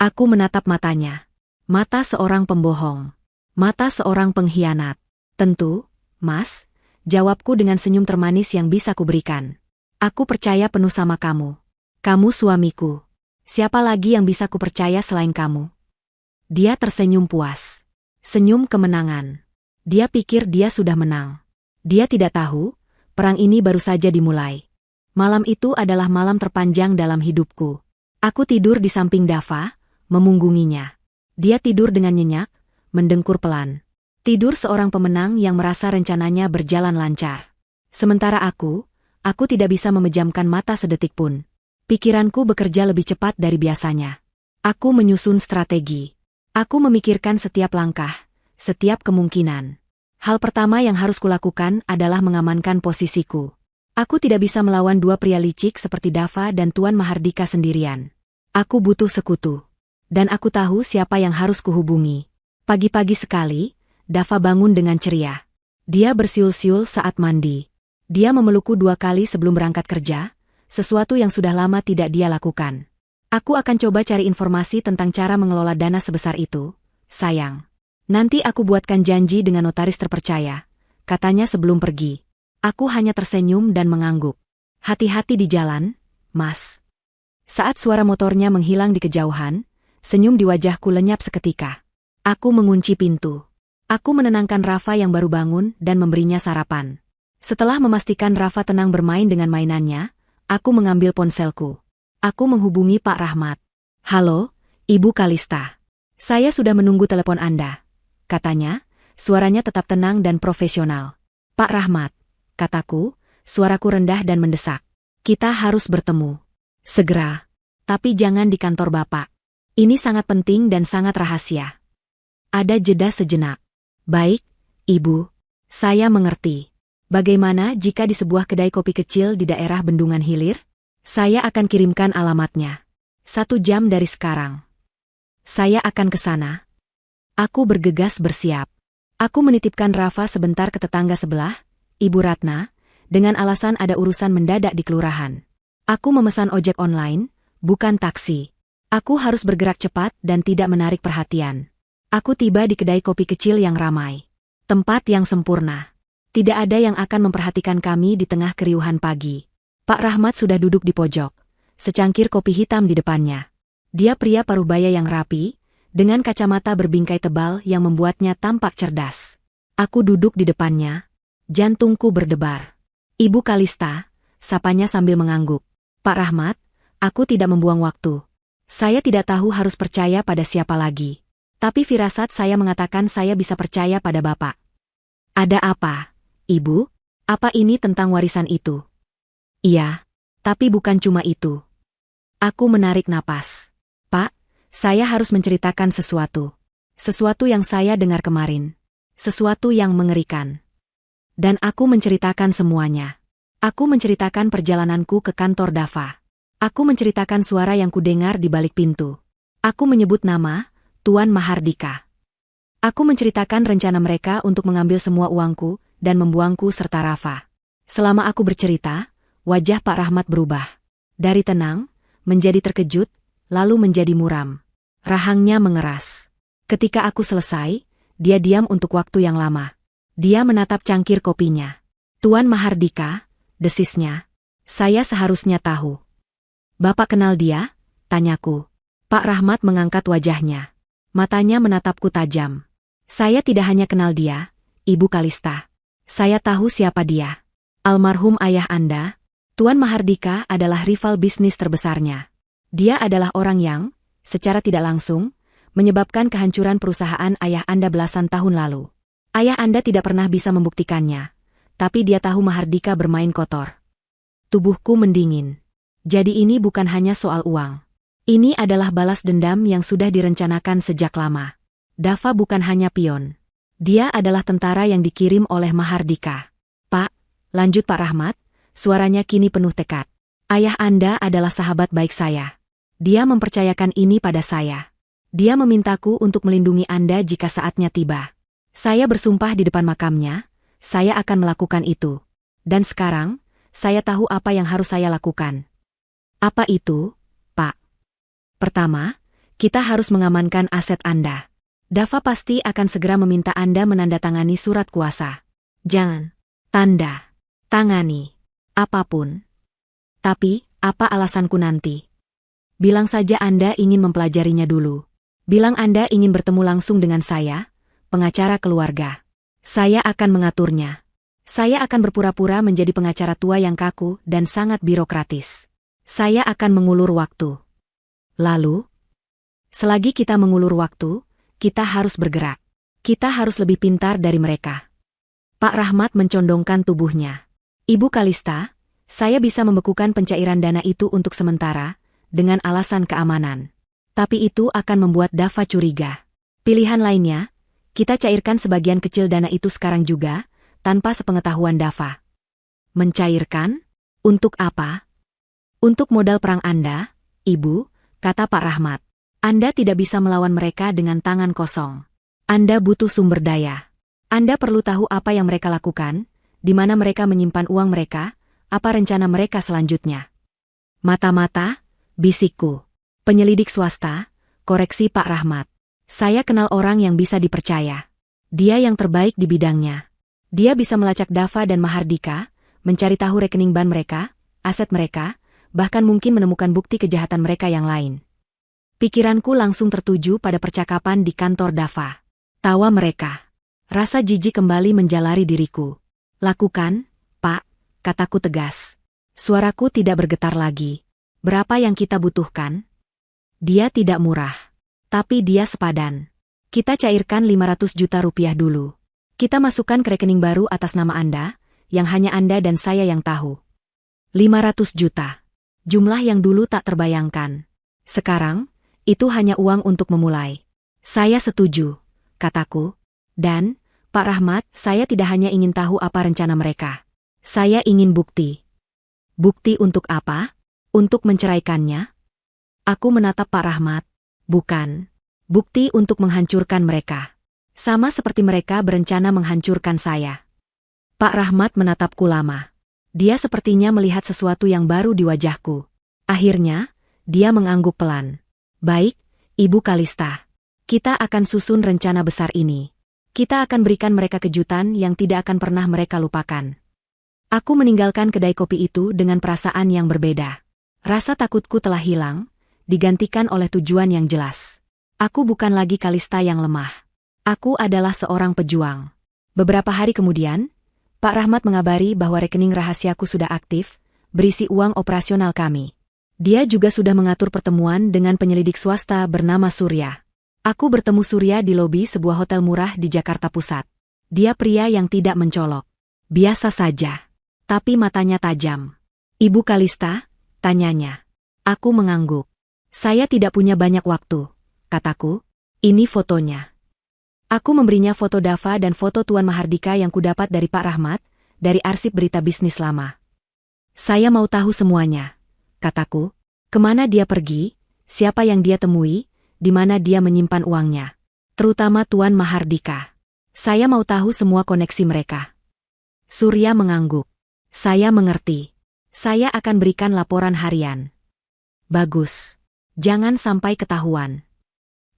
Aku menatap matanya. Mata seorang pembohong. Mata seorang pengkhianat. Tentu, Mas, jawabku dengan senyum termanis yang bisa kuberikan. Aku percaya penuh sama kamu. Kamu suamiku. Siapa lagi yang bisa kupercaya selain kamu? Dia tersenyum puas. Senyum kemenangan. Dia pikir dia sudah menang. Dia tidak tahu, perang ini baru saja dimulai. Malam itu adalah malam terpanjang dalam hidupku. Aku tidur di samping Dava, memunggunginya. Dia tidur dengan nyenyak, mendengkur pelan. Tidur seorang pemenang yang merasa rencananya berjalan lancar. Sementara aku tidak bisa memejamkan mata sedetik pun. Pikiranku bekerja lebih cepat dari biasanya. Aku menyusun strategi. Aku memikirkan setiap langkah, setiap kemungkinan. Hal pertama yang harus kulakukan adalah mengamankan posisiku. Aku tidak bisa melawan dua pria licik seperti Dava dan Tuan Mahardika sendirian. Aku butuh sekutu. Dan aku tahu siapa yang harus kuhubungi. Pagi-pagi sekali, Dava bangun dengan ceria. Dia bersiul-siul saat mandi. Dia memelukku 2 kali sebelum berangkat kerja, sesuatu yang sudah lama tidak dia lakukan. Aku akan coba cari informasi tentang cara mengelola dana sebesar itu, sayang. Nanti aku buatkan janji dengan notaris terpercaya, katanya sebelum pergi. Aku hanya tersenyum dan mengangguk. Hati-hati di jalan, Mas. Saat suara motornya menghilang di kejauhan, senyum di wajahku lenyap seketika. Aku mengunci pintu. Aku menenangkan Rafa yang baru bangun dan memberinya sarapan. Setelah memastikan Rafa tenang bermain dengan mainannya, aku mengambil ponselku. Aku menghubungi Pak Rahmat. Halo, Ibu Kalista. Saya sudah menunggu telepon Anda. Katanya, suaranya tetap tenang dan profesional. Pak Rahmat, kataku, suaraku rendah dan mendesak. Kita harus bertemu. Segera. Tapi jangan di kantor Bapak. Ini sangat penting dan sangat rahasia. Ada jeda sejenak. Baik, Ibu. Saya mengerti. Bagaimana jika di sebuah kedai kopi kecil di daerah Bendungan Hilir? Saya akan kirimkan alamatnya. 1 jam dari sekarang. Saya akan ke sana. Aku bergegas bersiap. Aku menitipkan Rafa sebentar ke tetangga sebelah, Ibu Ratna, dengan alasan ada urusan mendadak di kelurahan. Aku memesan ojek online, bukan taksi. Aku harus bergerak cepat dan tidak menarik perhatian. Aku tiba di kedai kopi kecil yang ramai. Tempat yang sempurna. Tidak ada yang akan memperhatikan kami di tengah keriuhan pagi. Pak Rahmat sudah duduk di pojok, secangkir kopi hitam di depannya. Dia pria parubaya yang rapi, dengan kacamata berbingkai tebal yang membuatnya tampak cerdas. Aku duduk di depannya, jantungku berdebar. Ibu Kalista, sapanya sambil mengangguk. Pak Rahmat, aku tidak membuang waktu. Saya tidak tahu harus percaya pada siapa lagi. Tapi firasat saya mengatakan saya bisa percaya pada Bapak. Ada apa, Ibu? Apa ini tentang warisan itu? Iya, tapi bukan cuma itu. Aku menarik napas. Pak, saya harus menceritakan sesuatu. Sesuatu yang saya dengar kemarin. Sesuatu yang mengerikan. Dan aku menceritakan semuanya. Aku menceritakan perjalananku ke kantor Dava. Aku menceritakan suara yang kudengar di balik pintu. Aku menyebut nama Tuan Mahardika. Aku menceritakan rencana mereka untuk mengambil semua uangku dan membuangku serta Rafa. Selama aku bercerita, wajah Pak Rahmat berubah. Dari tenang, menjadi terkejut, lalu menjadi muram. Rahangnya mengeras. Ketika aku selesai, dia diam untuk waktu yang lama. Dia menatap cangkir kopinya. Tuan Mahardika, desisnya. Saya seharusnya tahu. Bapak kenal dia? Tanyaku. Pak Rahmat mengangkat wajahnya. Matanya menatapku tajam. Saya tidak hanya kenal dia, Ibu Kalista. Saya tahu siapa dia. Almarhum ayah Anda, Tuan Mahardika adalah rival bisnis terbesarnya. Dia adalah orang yang, secara tidak langsung, menyebabkan kehancuran perusahaan ayah Anda belasan tahun lalu. Ayah Anda tidak pernah bisa membuktikannya, tapi dia tahu Mahardika bermain kotor. Tubuhku mendingin. Jadi ini bukan hanya soal uang. Ini adalah balas dendam yang sudah direncanakan sejak lama. Dava bukan hanya pion. Dia adalah tentara yang dikirim oleh Mahardika. Pak, lanjut Pak Rahmat, suaranya kini penuh tekad. Ayah Anda adalah sahabat baik saya. Dia mempercayakan ini pada saya. Dia memintaku untuk melindungi Anda jika saatnya tiba. Saya bersumpah di depan makamnya, saya akan melakukan itu. Dan sekarang, saya tahu apa yang harus saya lakukan. Apa itu, Pak? Pertama, kita harus mengamankan aset Anda. Dava pasti akan segera meminta Anda menandatangani surat kuasa. Jangan. Tanda. Tangani. Apapun. Tapi, apa alasanku nanti? Bilang saja Anda ingin mempelajarinya dulu. Bilang Anda ingin bertemu langsung dengan saya, pengacara keluarga. Saya akan mengaturnya. Saya akan berpura-pura menjadi pengacara tua yang kaku dan sangat birokratis. Saya akan mengulur waktu. Lalu, selagi kita mengulur waktu, kita harus bergerak. Kita harus lebih pintar dari mereka. Pak Rahmat mencondongkan tubuhnya. Ibu Kalista, saya bisa membekukan pencairan dana itu untuk sementara, dengan alasan keamanan. Tapi itu akan membuat Dava curiga. Pilihan lainnya, kita cairkan sebagian kecil dana itu sekarang juga, tanpa sepengetahuan Dava. Mencairkan? Untuk apa? Untuk modal perang Anda, Ibu, kata Pak Rahmat. Anda tidak bisa melawan mereka dengan tangan kosong. Anda butuh sumber daya. Anda perlu tahu apa yang mereka lakukan, di mana mereka menyimpan uang mereka, apa rencana mereka selanjutnya. Mata-mata, bisikku. Penyelidik swasta, koreksi Pak Rahmat. Saya kenal orang yang bisa dipercaya. Dia yang terbaik di bidangnya. Dia bisa melacak Dava dan Mahardika, mencari tahu rekening bank mereka, aset mereka, bahkan mungkin menemukan bukti kejahatan mereka yang lain. Pikiranku langsung tertuju pada percakapan di kantor Dava. Tawa mereka. Rasa jijik kembali menjalari diriku. Lakukan, Pak, kataku tegas. Suaraku tidak bergetar lagi. Berapa yang kita butuhkan? Dia tidak murah. Tapi dia sepadan. Kita cairkan 500 juta rupiah dulu. Kita masukkan ke rekening baru atas nama Anda, yang hanya Anda dan saya yang tahu. 500 juta. Jumlah yang dulu tak terbayangkan. Sekarang, itu hanya uang untuk memulai. Saya setuju, kataku. Dan, Pak Rahmat, saya tidak hanya ingin tahu apa rencana mereka. Saya ingin bukti. Bukti untuk apa? Untuk menceraikannya? Aku menatap Pak Rahmat. Bukan. Bukti untuk menghancurkan mereka. Sama seperti mereka berencana menghancurkan saya. Pak Rahmat menatapku lama. Dia sepertinya melihat sesuatu yang baru di wajahku. Akhirnya, dia mengangguk pelan. Baik, Ibu Kalista. Kita akan susun rencana besar ini. Kita akan berikan mereka kejutan yang tidak akan pernah mereka lupakan. Aku meninggalkan kedai kopi itu dengan perasaan yang berbeda. Rasa takutku telah hilang, digantikan oleh tujuan yang jelas. Aku bukan lagi Kalista yang lemah. Aku adalah seorang pejuang. Beberapa hari kemudian, Pak Rahmat mengabari bahwa rekening rahasiaku sudah aktif, berisi uang operasional kami. Dia juga sudah mengatur pertemuan dengan penyelidik swasta bernama Surya. Aku bertemu Surya di lobi sebuah hotel murah di Jakarta Pusat. Dia pria yang tidak mencolok. Biasa saja. Tapi matanya tajam. Ibu Kalista, tanyanya. Aku mengangguk. Saya tidak punya banyak waktu, kataku. Ini fotonya. Aku memberinya foto Dava dan foto Tuan Mahardika yang kudapat dari Pak Rahmat, dari arsip berita bisnis lama. Saya mau tahu semuanya, kataku. Kemana dia pergi, siapa yang dia temui, di mana dia menyimpan uangnya. Terutama Tuan Mahardika. Saya mau tahu semua koneksi mereka. Surya mengangguk. Saya mengerti. Saya akan berikan laporan harian. Bagus. Jangan sampai ketahuan.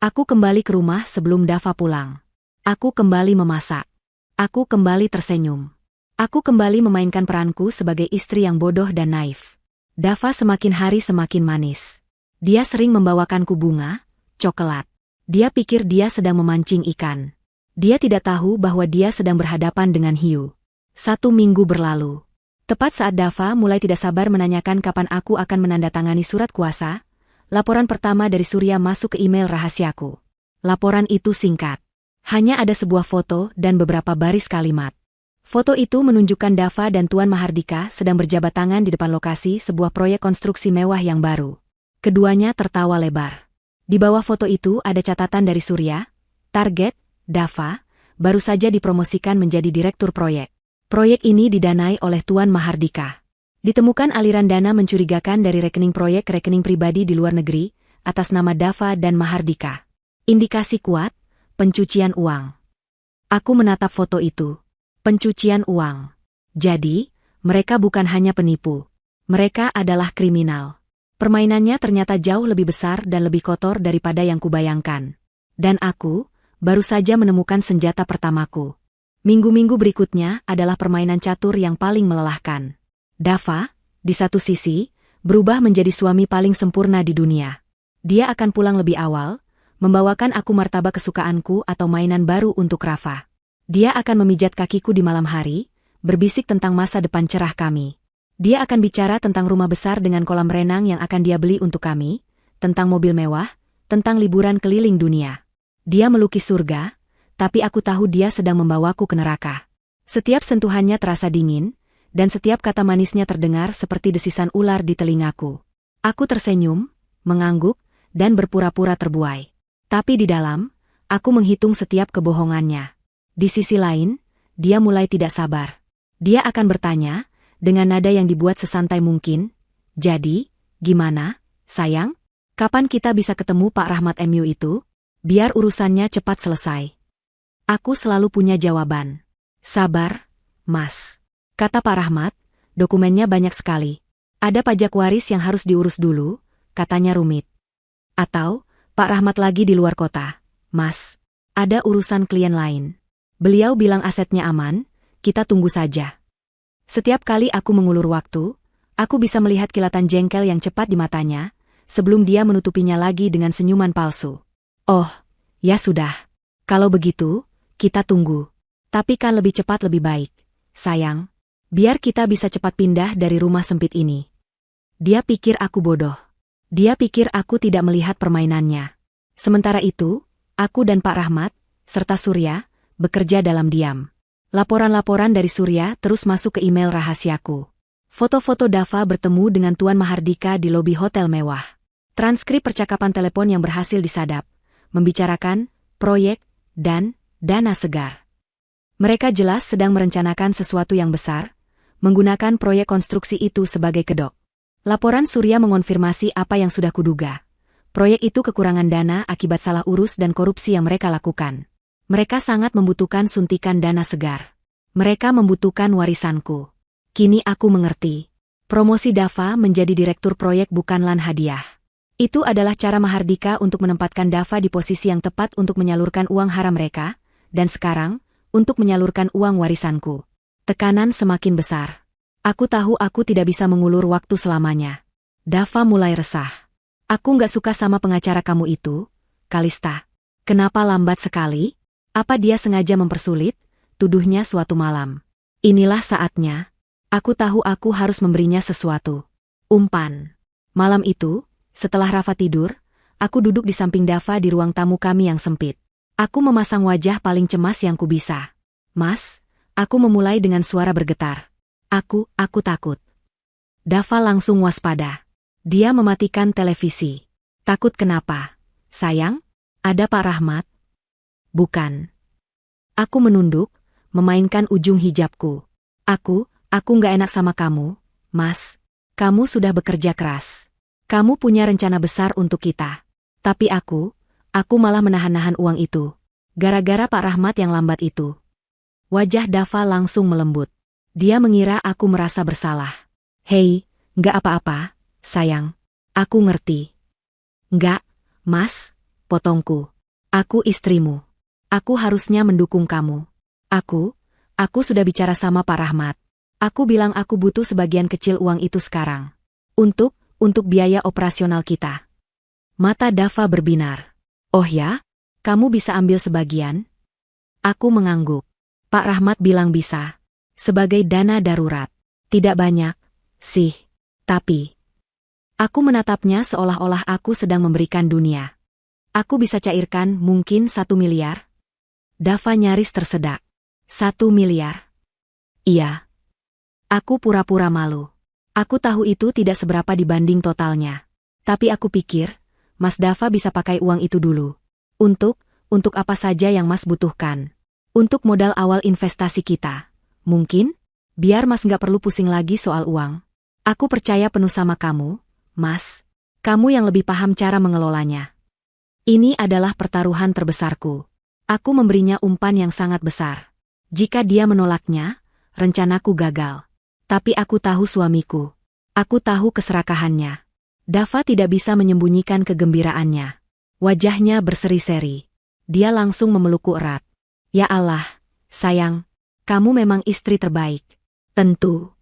Aku kembali ke rumah sebelum Dava pulang. Aku kembali memasak. Aku kembali tersenyum. Aku kembali memainkan peranku sebagai istri yang bodoh dan naif. Dava semakin hari semakin manis. Dia sering membawakanku bunga, coklat. Dia pikir dia sedang memancing ikan. Dia tidak tahu bahwa dia sedang berhadapan dengan hiu. 1 minggu berlalu. Tepat saat Dava mulai tidak sabar menanyakan kapan aku akan menandatangani surat kuasa, laporan pertama dari Surya masuk ke email rahasiaku. Laporan itu singkat. Hanya ada sebuah foto dan beberapa baris kalimat. Foto itu menunjukkan Dava dan Tuan Mahardika sedang berjabat tangan di depan lokasi sebuah proyek konstruksi mewah yang baru. Keduanya tertawa lebar. Di bawah foto itu ada catatan dari Surya, target, Dava, baru saja dipromosikan menjadi direktur proyek. Proyek ini didanai oleh Tuan Mahardika. Ditemukan aliran dana mencurigakan dari rekening proyek ke rekening pribadi di luar negeri, atas nama Dava dan Mahardika. Indikasi kuat, pencucian uang. Aku menatap foto itu. Pencucian uang. Jadi, mereka bukan hanya penipu. Mereka adalah kriminal. Permainannya ternyata jauh lebih besar dan lebih kotor daripada yang kubayangkan. Dan aku, baru saja menemukan senjata pertamaku. Minggu-minggu berikutnya adalah permainan catur yang paling melelahkan. Dava, di satu sisi, berubah menjadi suami paling sempurna di dunia. Dia akan pulang lebih awal, membawakan aku martabak kesukaanku atau mainan baru untuk Rafa. Dia akan memijat kakiku di malam hari, berbisik tentang masa depan cerah kami. Dia akan bicara tentang rumah besar dengan kolam renang yang akan dia beli untuk kami, tentang mobil mewah, tentang liburan keliling dunia. Dia melukis surga, tapi aku tahu dia sedang membawaku ke neraka. Setiap sentuhannya terasa dingin, dan setiap kata manisnya terdengar seperti desisan ular di telingaku. Aku tersenyum, mengangguk, dan berpura-pura terbuai. Tapi di dalam, aku menghitung setiap kebohongannya. Di sisi lain, dia mulai tidak sabar. Dia akan bertanya, dengan nada yang dibuat sesantai mungkin, "Jadi, gimana, sayang? Kapan kita bisa ketemu Pak Rahmat MU itu? Biar urusannya cepat selesai." Aku selalu punya jawaban. "Sabar, Mas," kata Pak Rahmat, "dokumennya banyak sekali. Ada pajak waris yang harus diurus dulu," katanya rumit. Atau, "Pak Rahmat lagi di luar kota. Mas, ada urusan klien lain. Beliau bilang asetnya aman, kita tunggu saja." Setiap kali aku mengulur waktu, aku bisa melihat kilatan jengkel yang cepat di matanya, sebelum dia menutupinya lagi dengan senyuman palsu. "Oh, ya sudah. Kalau begitu, kita tunggu. Tapi kan lebih cepat lebih baik, sayang. Biar kita bisa cepat pindah dari rumah sempit ini." Dia pikir aku bodoh. Dia pikir aku tidak melihat permainannya. Sementara itu, aku dan Pak Rahmat, serta Surya, bekerja dalam diam. Laporan-laporan dari Surya terus masuk ke email rahasiaku. Foto-foto Dava bertemu dengan Tuan Mahardika di lobi hotel mewah. Transkrip percakapan telepon yang berhasil disadap, membicarakan proyek dan dana segar. Mereka jelas sedang merencanakan sesuatu yang besar, menggunakan proyek konstruksi itu sebagai kedok. Laporan Surya mengonfirmasi apa yang sudah kuduga. Proyek itu kekurangan dana akibat salah urus dan korupsi yang mereka lakukan. Mereka sangat membutuhkan suntikan dana segar. Mereka membutuhkan warisanku. Kini aku mengerti. Promosi Dava menjadi direktur proyek bukanlah hadiah. Itu adalah cara Mahardika untuk menempatkan Dava di posisi yang tepat untuk menyalurkan uang haram mereka, dan sekarang, untuk menyalurkan uang warisanku. Tekanan semakin besar. Aku tahu aku tidak bisa mengulur waktu selamanya. Dava mulai resah. "Aku nggak suka sama pengacara kamu itu, Kalista. Kenapa lambat sekali? Apa dia sengaja mempersulit?" tuduhnya suatu malam. "Inilah saatnya. Aku tahu aku harus memberinya sesuatu." Umpan. Malam itu, setelah Rafa tidur, aku duduk di samping Dava di ruang tamu kami yang sempit. Aku memasang wajah paling cemas yang kubisa. "Mas," aku memulai dengan suara bergetar. Aku takut." Dava langsung waspada. Dia mematikan televisi. "Takut kenapa, sayang? Ada Pak Rahmat?" "Bukan." Aku menunduk, memainkan ujung hijabku. Aku nggak enak sama kamu, Mas. Kamu sudah bekerja keras. Kamu punya rencana besar untuk kita. Tapi aku malah menahan-nahan uang itu. Gara-gara Pak Rahmat yang lambat itu." Wajah Dava langsung melembut. Dia mengira aku merasa bersalah. "Hei, nggak apa-apa, sayang. Aku ngerti." "Nggak, Mas," potongku. "Aku istrimu. Aku harusnya mendukung kamu. Aku sudah bicara sama Pak Rahmat. Aku bilang aku butuh sebagian kecil uang itu sekarang. Untuk biaya operasional kita." Mata Dava berbinar. "Oh ya? Kamu bisa ambil sebagian?" Aku mengangguk. Pak Rahmat bilang bisa. Sebagai dana darurat. Tidak banyak, sih. Tapi aku menatapnya seolah-olah aku sedang memberikan dunia. Aku bisa cairkan mungkin 1 miliar? Dava nyaris tersedak. 1 miliar? Iya. Aku pura-pura malu. Aku tahu itu tidak seberapa dibanding totalnya. Tapi aku pikir, Mas Dava bisa pakai uang itu dulu. Untuk apa saja yang Mas butuhkan. Untuk modal awal investasi kita. Mungkin? Biar Mas nggak perlu pusing lagi soal uang. Aku percaya penuh sama kamu, Mas. Kamu yang lebih paham cara mengelolanya. Ini adalah pertaruhan terbesarku. Aku memberinya umpan yang sangat besar. Jika dia menolaknya, rencanaku gagal. Tapi aku tahu suamiku. Aku tahu keserakahannya. Dava tidak bisa menyembunyikan kegembiraannya. Wajahnya berseri-seri. Dia langsung memelukku erat. Ya Allah, sayang, kamu memang istri terbaik. Tentu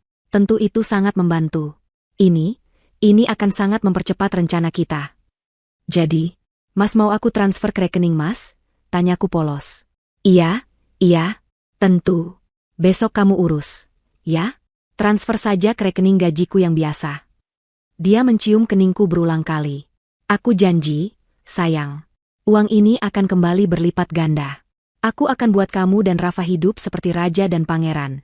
itu sangat membantu. Ini akan sangat mempercepat rencana kita. Jadi, Mas mau aku transfer ke rekening Mas? Tanyaku polos. Iya, tentu. Besok kamu urus. Ya? Transfer saja ke rekening gajiku yang biasa. Dia mencium keningku berulang kali. Aku janji, sayang. Uang ini akan kembali berlipat ganda. Aku akan buat kamu dan Rafa hidup seperti raja dan pangeran.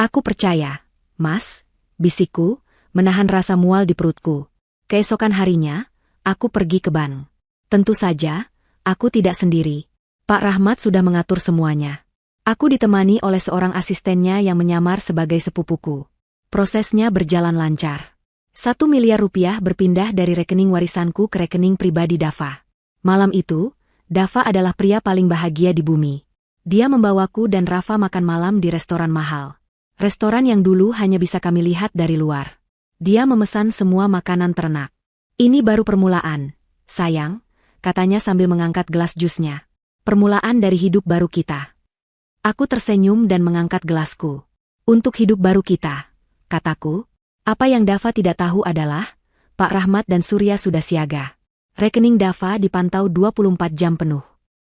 Aku percaya, Mas, bisikku, menahan rasa mual di perutku. Keesokan harinya, aku pergi ke bank. Tentu saja, aku tidak sendiri. Pak Rahmat sudah mengatur semuanya. Aku ditemani oleh seorang asistennya yang menyamar sebagai sepupuku. Prosesnya berjalan lancar. 1 miliar rupiah berpindah dari rekening warisanku ke rekening pribadi Dava. Malam itu, Dava adalah pria paling bahagia di bumi. Dia membawaku dan Rafa makan malam di restoran mahal. Restoran yang dulu hanya bisa kami lihat dari luar. Dia memesan semua makanan ternak. Ini baru permulaan, sayang, katanya sambil mengangkat gelas jusnya. Permulaan dari hidup baru kita. Aku tersenyum dan mengangkat gelasku. Untuk hidup baru kita, kataku. Apa yang Dava tidak tahu adalah, Pak Rahmat dan Surya sudah siaga. Rekening Dava dipantau 24 jam penuh.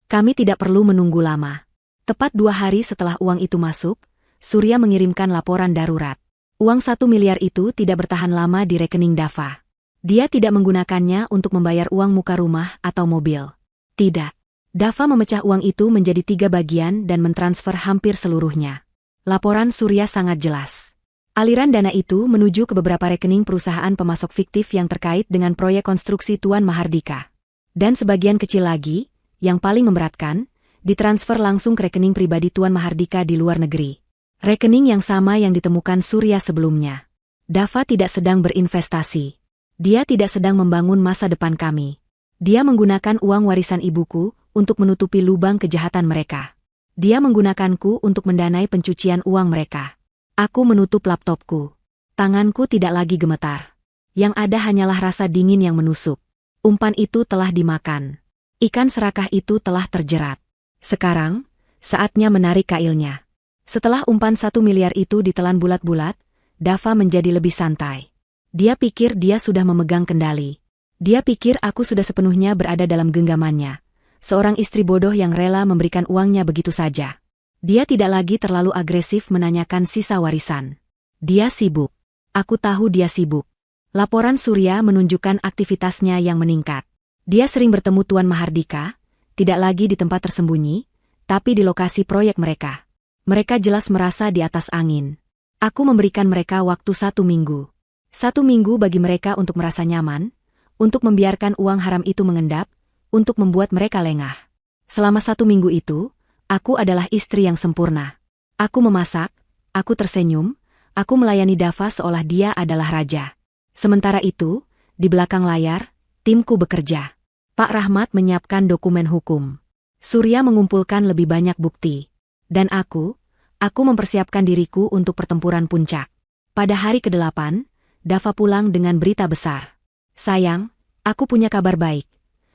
Kami tidak perlu menunggu lama. Tepat 2 hari setelah uang itu masuk, Surya mengirimkan laporan darurat. Uang 1 miliar itu tidak bertahan lama di rekening Dava. Dia tidak menggunakannya untuk membayar uang muka rumah atau mobil. Tidak. Dava memecah uang itu menjadi 3 bagian dan mentransfer hampir seluruhnya. Laporan Surya sangat jelas. Aliran dana itu menuju ke beberapa rekening perusahaan pemasok fiktif yang terkait dengan proyek konstruksi Tuan Mahardika. Dan sebagian kecil lagi, yang paling memberatkan, ditransfer langsung ke rekening pribadi Tuan Mahardika di luar negeri. Rekening yang sama yang ditemukan Surya sebelumnya. Dava tidak sedang berinvestasi. Dia tidak sedang membangun masa depan kami. Dia menggunakan uang warisan ibuku untuk menutupi lubang kejahatan mereka. Dia menggunakanku untuk mendanai pencucian uang mereka. Aku menutup laptopku. Tanganku tidak lagi gemetar. Yang ada hanyalah rasa dingin yang menusuk. Umpan itu telah dimakan. Ikan serakah itu telah terjerat. Sekarang, saatnya menarik kailnya. Setelah umpan 1 miliar itu ditelan bulat-bulat, Dava menjadi lebih santai. Dia pikir dia sudah memegang kendali. Dia pikir aku sudah sepenuhnya berada dalam genggamannya. Seorang istri bodoh yang rela memberikan uangnya begitu saja. Dia tidak lagi terlalu agresif menanyakan sisa warisan. Dia sibuk. Aku tahu dia sibuk. Laporan Surya menunjukkan aktivitasnya yang meningkat. Dia sering bertemu Tuan Mahardika, tidak lagi di tempat tersembunyi, tapi di lokasi proyek mereka. Mereka jelas merasa di atas angin. Aku memberikan mereka waktu 1 minggu. 1 minggu bagi mereka untuk merasa nyaman, untuk membiarkan uang haram itu mengendap, untuk membuat mereka lengah. Selama 1 minggu itu, aku adalah istri yang sempurna. Aku memasak, aku tersenyum, aku melayani Dava seolah dia adalah raja. Sementara itu, di belakang layar, timku bekerja. Pak Rahmat menyiapkan dokumen hukum. Surya mengumpulkan lebih banyak bukti. Dan aku mempersiapkan diriku untuk pertempuran puncak. Pada hari ke-8, Dava pulang dengan berita besar. Sayang, aku punya kabar baik.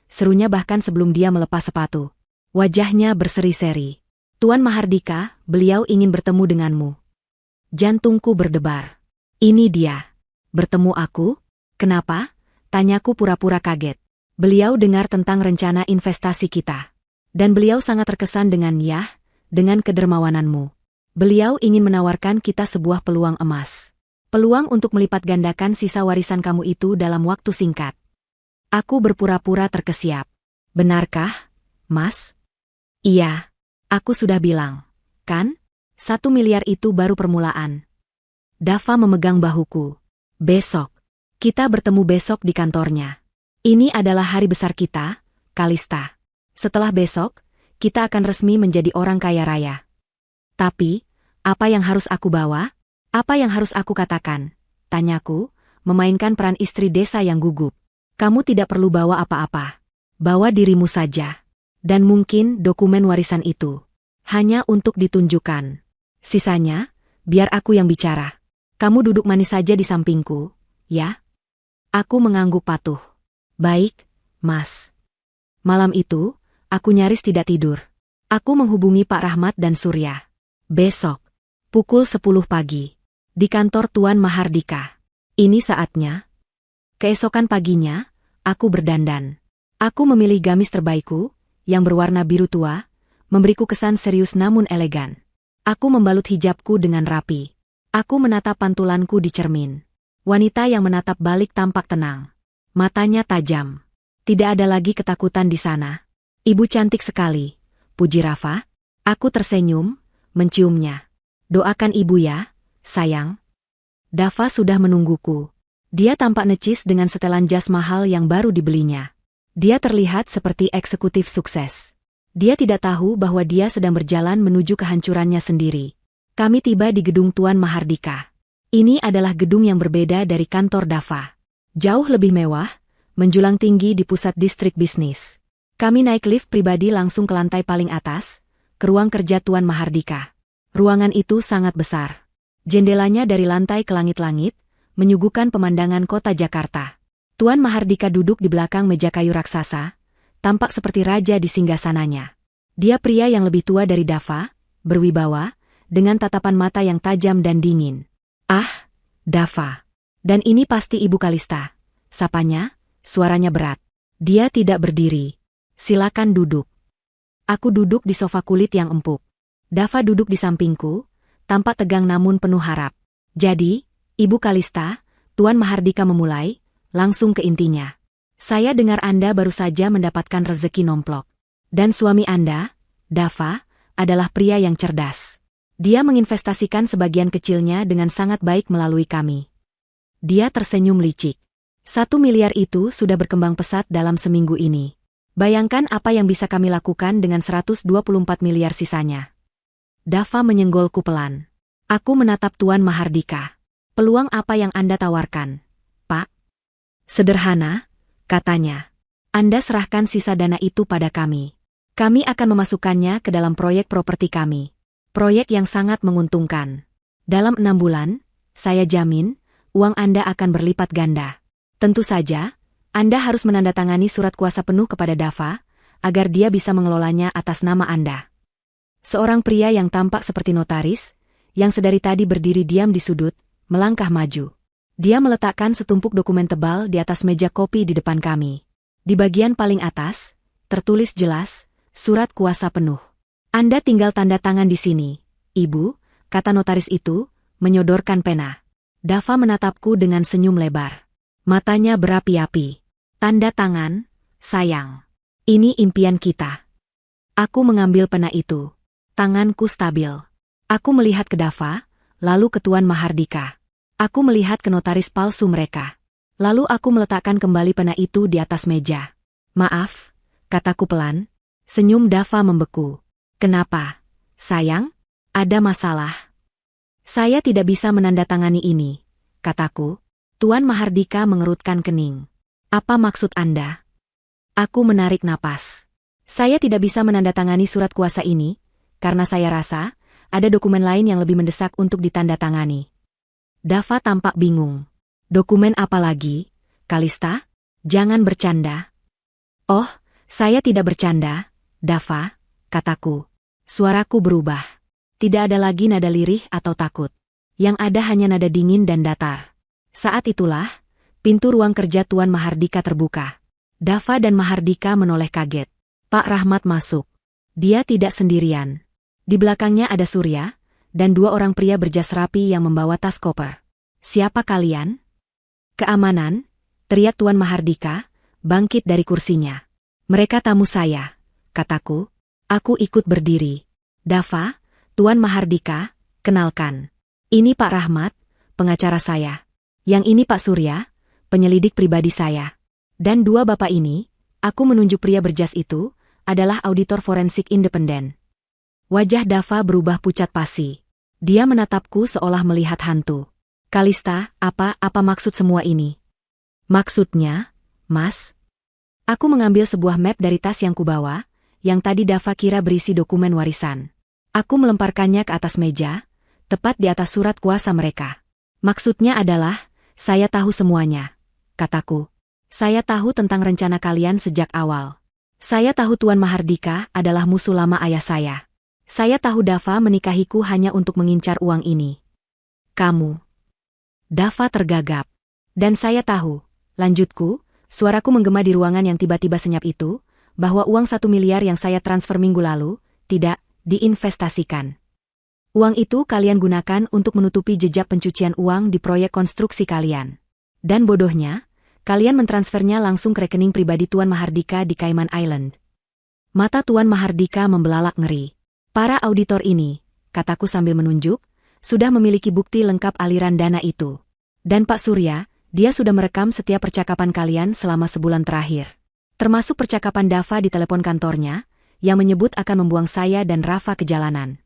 Serunya bahkan sebelum dia melepas sepatu. Wajahnya berseri-seri. Tuan Mahardika, beliau ingin bertemu denganmu. Jantungku berdebar. Ini dia. Bertemu aku? Kenapa? Tanyaku pura-pura kaget. Beliau dengar tentang rencana investasi kita. Dan beliau sangat terkesan dengan dengan kedermawananmu. Beliau ingin menawarkan kita sebuah peluang emas. Peluang untuk melipat gandakan sisa warisan kamu itu dalam waktu singkat. Aku berpura-pura terkesiap. Benarkah, Mas? Iya. Aku sudah bilang. Kan? 1 miliar itu baru permulaan. Dava memegang bahuku. Besok. Kita bertemu besok di kantornya. Ini adalah hari besar kita, Kalista. Setelah besok, kita akan resmi menjadi orang kaya raya. Tapi, apa yang harus aku bawa? Apa yang harus aku katakan? Tanyaku, memainkan peran istri desa yang gugup. Kamu tidak perlu bawa apa-apa. Bawa dirimu saja. Dan mungkin dokumen warisan itu. Hanya untuk ditunjukkan. Sisanya, biar aku yang bicara. Kamu duduk manis saja di sampingku, ya? Aku mengangguk patuh. Baik, Mas. Malam itu, aku nyaris tidak tidur. Aku menghubungi Pak Rahmat dan Surya. Besok, pukul 10 pagi. Di kantor Tuan Mahardika. Ini saatnya. Keesokan paginya, aku berdandan. Aku memilih gamis terbaikku, yang berwarna biru tua, memberiku kesan serius namun elegan. Aku membalut hijabku dengan rapi. Aku menatap pantulanku di cermin. Wanita yang menatap balik tampak tenang. Matanya tajam. Tidak ada lagi ketakutan di sana. Ibu cantik sekali, puji Rafa. Aku tersenyum, menciumnya. Doakan ibu ya, sayang. Dava sudah menungguku. Dia tampak necis dengan setelan jas mahal yang baru dibelinya. Dia terlihat seperti eksekutif sukses. Dia tidak tahu bahwa dia sedang berjalan menuju kehancurannya sendiri. Kami tiba di gedung Tuan Mahardika. Ini adalah gedung yang berbeda dari kantor Dava. Jauh lebih mewah, menjulang tinggi di pusat distrik bisnis. Kami naik lift pribadi langsung ke lantai paling atas, ke ruang kerja Tuan Mahardika. Ruangan itu sangat besar. Jendelanya dari lantai ke langit-langit, menyuguhkan pemandangan kota Jakarta. Tuan Mahardika duduk di belakang meja kayu raksasa, tampak seperti raja di singgasananya. Dia pria yang lebih tua dari Dava, berwibawa, dengan tatapan mata yang tajam dan dingin. Ah, Dava. Dan ini pasti Ibu Kalista. Sapanya, suaranya berat. Dia tidak berdiri. Silakan duduk. Aku duduk di sofa kulit yang empuk. Dava duduk di sampingku, tampak tegang namun penuh harap. Jadi, Ibu Kalista, Tuan Mahardika memulai, langsung ke intinya. Saya dengar Anda baru saja mendapatkan rezeki nomplok. Dan suami Anda, Dava, adalah pria yang cerdas. Dia menginvestasikan sebagian kecilnya dengan sangat baik melalui kami. Dia tersenyum licik. 1 miliar itu sudah berkembang pesat dalam seminggu ini. Bayangkan apa yang bisa kami lakukan dengan 124 miliar sisanya. Dava menyenggolku pelan. Aku menatap Tuan Mahardika. Peluang apa yang Anda tawarkan, Pak? Sederhana, katanya. Anda serahkan sisa dana itu pada kami. Kami akan memasukkannya ke dalam proyek properti kami. Proyek yang sangat menguntungkan. Dalam 6 bulan, saya jamin, uang Anda akan berlipat ganda. Tentu saja, Anda harus menandatangani surat kuasa penuh kepada Dava, agar dia bisa mengelolanya atas nama Anda. Seorang pria yang tampak seperti notaris, yang sedari tadi berdiri diam di sudut, melangkah maju. Dia meletakkan setumpuk dokumen tebal di atas meja kopi di depan kami. Di bagian paling atas, tertulis jelas, surat kuasa penuh. Anda tinggal tanda tangan di sini, Ibu, kata notaris itu, menyodorkan pena. Dava menatapku dengan senyum lebar. Matanya berapi-api. Tanda tangan, sayang. Ini impian kita. Aku mengambil pena itu. Tanganku stabil. Aku melihat ke Dava, lalu ke Tuan Mahardika. Aku melihat ke notaris palsu mereka. Lalu aku meletakkan kembali pena itu di atas meja. Maaf, kataku pelan. Senyum Dava membeku. Kenapa, sayang? Ada masalah? Saya tidak bisa menandatangani ini, kataku. Tuan Mahardika mengerutkan kening. Apa maksud Anda? Aku menarik napas. Saya tidak bisa menandatangani surat kuasa ini, karena saya rasa, ada dokumen lain yang lebih mendesak untuk ditandatangani. Dava tampak bingung. Dokumen apa lagi, Kalista? Jangan bercanda. Oh, saya tidak bercanda, Dava, kataku. Suaraku berubah. Tidak ada lagi nada lirih atau takut. Yang ada hanya nada dingin dan datar. Saat itulah, pintu ruang kerja Tuan Mahardika terbuka. Dava dan Mahardika menoleh kaget. Pak Rahmat masuk. Dia tidak sendirian. Di belakangnya ada Surya, dan dua orang pria berjas rapi yang membawa tas koper. Siapa kalian? Keamanan, teriak Tuan Mahardika, bangkit dari kursinya. Mereka tamu saya, kataku. Aku ikut berdiri. Dava, Tuan Mahardika, kenalkan. Ini Pak Rahmat, pengacara saya. Yang ini Pak Surya, penyelidik pribadi saya. Dan dua bapak ini, aku menunjuk pria berjas itu, adalah auditor forensik independen. Wajah Dava berubah pucat pasi. Dia menatapku seolah melihat hantu. Kalista, apa maksud semua ini? Maksudnya, Mas? Aku mengambil sebuah map dari tas yang kubawa, yang tadi Dava kira berisi dokumen warisan. Aku melemparkannya ke atas meja, tepat di atas surat kuasa mereka. Maksudnya adalah, saya tahu semuanya, kataku. Saya tahu tentang rencana kalian sejak awal. Saya tahu Tuan Mahardika adalah musuh lama ayah saya. Saya tahu Dava menikahiku hanya untuk mengincar uang ini. Kamu. Dava tergagap. Dan saya tahu, lanjutku, suaraku menggema di ruangan yang tiba-tiba senyap itu, bahwa uang 1 miliar yang saya transfer minggu lalu, tidak diinvestasikan. Uang itu kalian gunakan untuk menutupi jejak pencucian uang di proyek konstruksi kalian. Dan bodohnya, kalian mentransfernya langsung ke rekening pribadi Tuan Mahardika di Cayman Island. Mata Tuan Mahardika membelalak ngeri. Para auditor ini, kataku sambil menunjuk, sudah memiliki bukti lengkap aliran dana itu. Dan Pak Surya, dia sudah merekam setiap percakapan kalian selama sebulan terakhir. Termasuk percakapan Dava di telepon kantornya, yang menyebut akan membuang saya dan Rafa ke jalanan.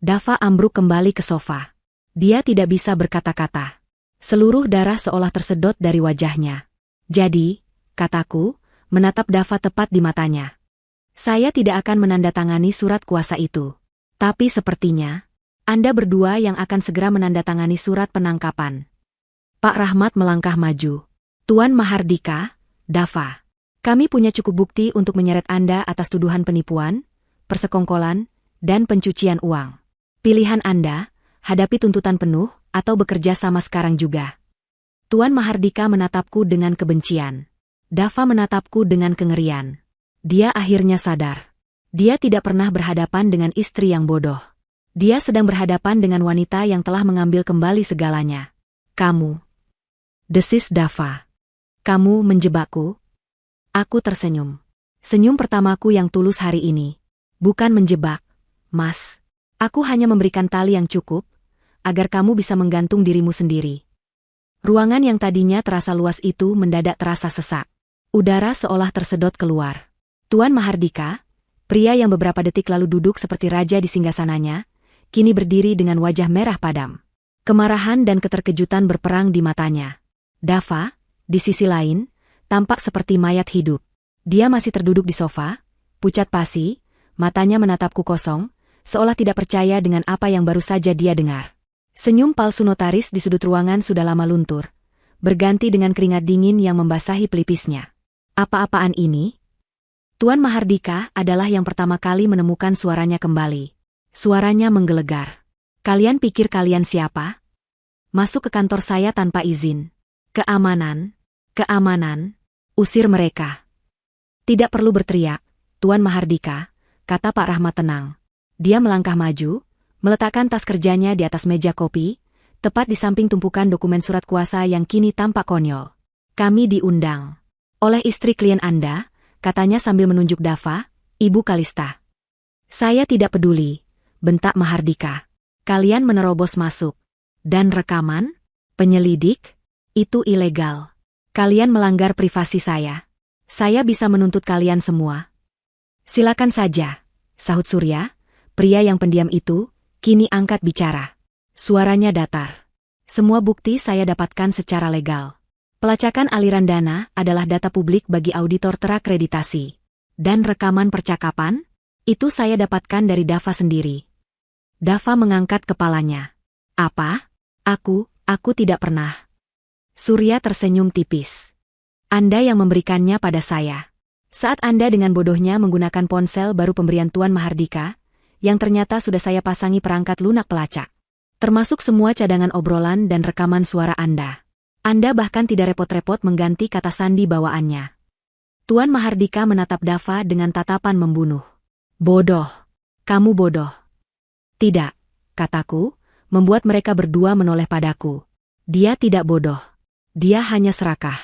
Dava ambruk kembali ke sofa. Dia tidak bisa berkata-kata. Seluruh darah seolah tersedot dari wajahnya. Jadi, kataku, menatap Dava tepat di matanya. Saya tidak akan menandatangani surat kuasa itu. Tapi sepertinya, Anda berdua yang akan segera menandatangani surat penangkapan. Pak Rahmat melangkah maju. Tuan Mahardika, Dava. Kami punya cukup bukti untuk menyeret Anda atas tuduhan penipuan, persekongkolan, dan pencucian uang. Pilihan Anda, hadapi tuntutan penuh, atau bekerja sama sekarang juga. Tuan Mahardika menatapku dengan kebencian. Dava menatapku dengan kengerian. Dia akhirnya sadar. Dia tidak pernah berhadapan dengan istri yang bodoh. Dia sedang berhadapan dengan wanita yang telah mengambil kembali segalanya. Kamu. Desis Dava. Kamu menjebakku? Aku tersenyum. Senyum pertamaku yang tulus hari ini. Bukan menjebak, Mas. Aku hanya memberikan tali yang cukup, agar kamu bisa menggantung dirimu sendiri. Ruangan yang tadinya terasa luas itu mendadak terasa sesak. Udara seolah tersedot keluar. Tuan Mahardika, pria yang beberapa detik lalu duduk seperti raja di singgasananya, kini berdiri dengan wajah merah padam. Kemarahan dan keterkejutan berperang di matanya. Dava, di sisi lain, tampak seperti mayat hidup. Dia masih terduduk di sofa, pucat pasi, matanya menatapku kosong, seolah tidak percaya dengan apa yang baru saja dia dengar. Senyum palsu notaris di sudut ruangan sudah lama luntur, berganti dengan keringat dingin yang membasahi pelipisnya. Apa-apaan ini? Tuan Mahardika adalah yang pertama kali menemukan suaranya kembali. Suaranya menggelegar. Kalian pikir kalian siapa? Masuk ke kantor saya tanpa izin. Keamanan, keamanan, usir mereka. Tidak perlu berteriak, Tuan Mahardika, kata Pak Rahmat tenang. Dia melangkah maju, meletakkan tas kerjanya di atas meja kopi, tepat di samping tumpukan dokumen surat kuasa yang kini tampak konyol. Kami diundang oleh istri klien Anda, katanya sambil menunjuk Dava, Ibu Kalista. Saya tidak peduli, bentak Mahardika. Kalian menerobos masuk. Dan rekaman? Penyelidik? Itu ilegal. Kalian melanggar privasi saya. Saya bisa menuntut kalian semua. Silakan saja, sahut Surya, pria yang pendiam itu, kini angkat bicara. Suaranya datar. Semua bukti saya dapatkan secara legal. Pelacakan aliran dana adalah data publik bagi auditor terakreditasi. Dan rekaman percakapan? Itu saya dapatkan dari Dava sendiri. Dava mengangkat kepalanya. Apa? Aku tidak pernah. Surya tersenyum tipis. Anda yang memberikannya pada saya. Saat Anda dengan bodohnya menggunakan ponsel baru pemberian Tuan Mahardika, yang ternyata sudah saya pasangi perangkat lunak pelacak. Termasuk semua cadangan obrolan dan rekaman suara Anda. Anda bahkan tidak repot-repot mengganti kata sandi bawaannya. Tuan Mahardika menatap Dava dengan tatapan membunuh. Bodoh. Kamu bodoh. Tidak, kataku, membuat mereka berdua menoleh padaku. Dia tidak bodoh. Dia hanya serakah.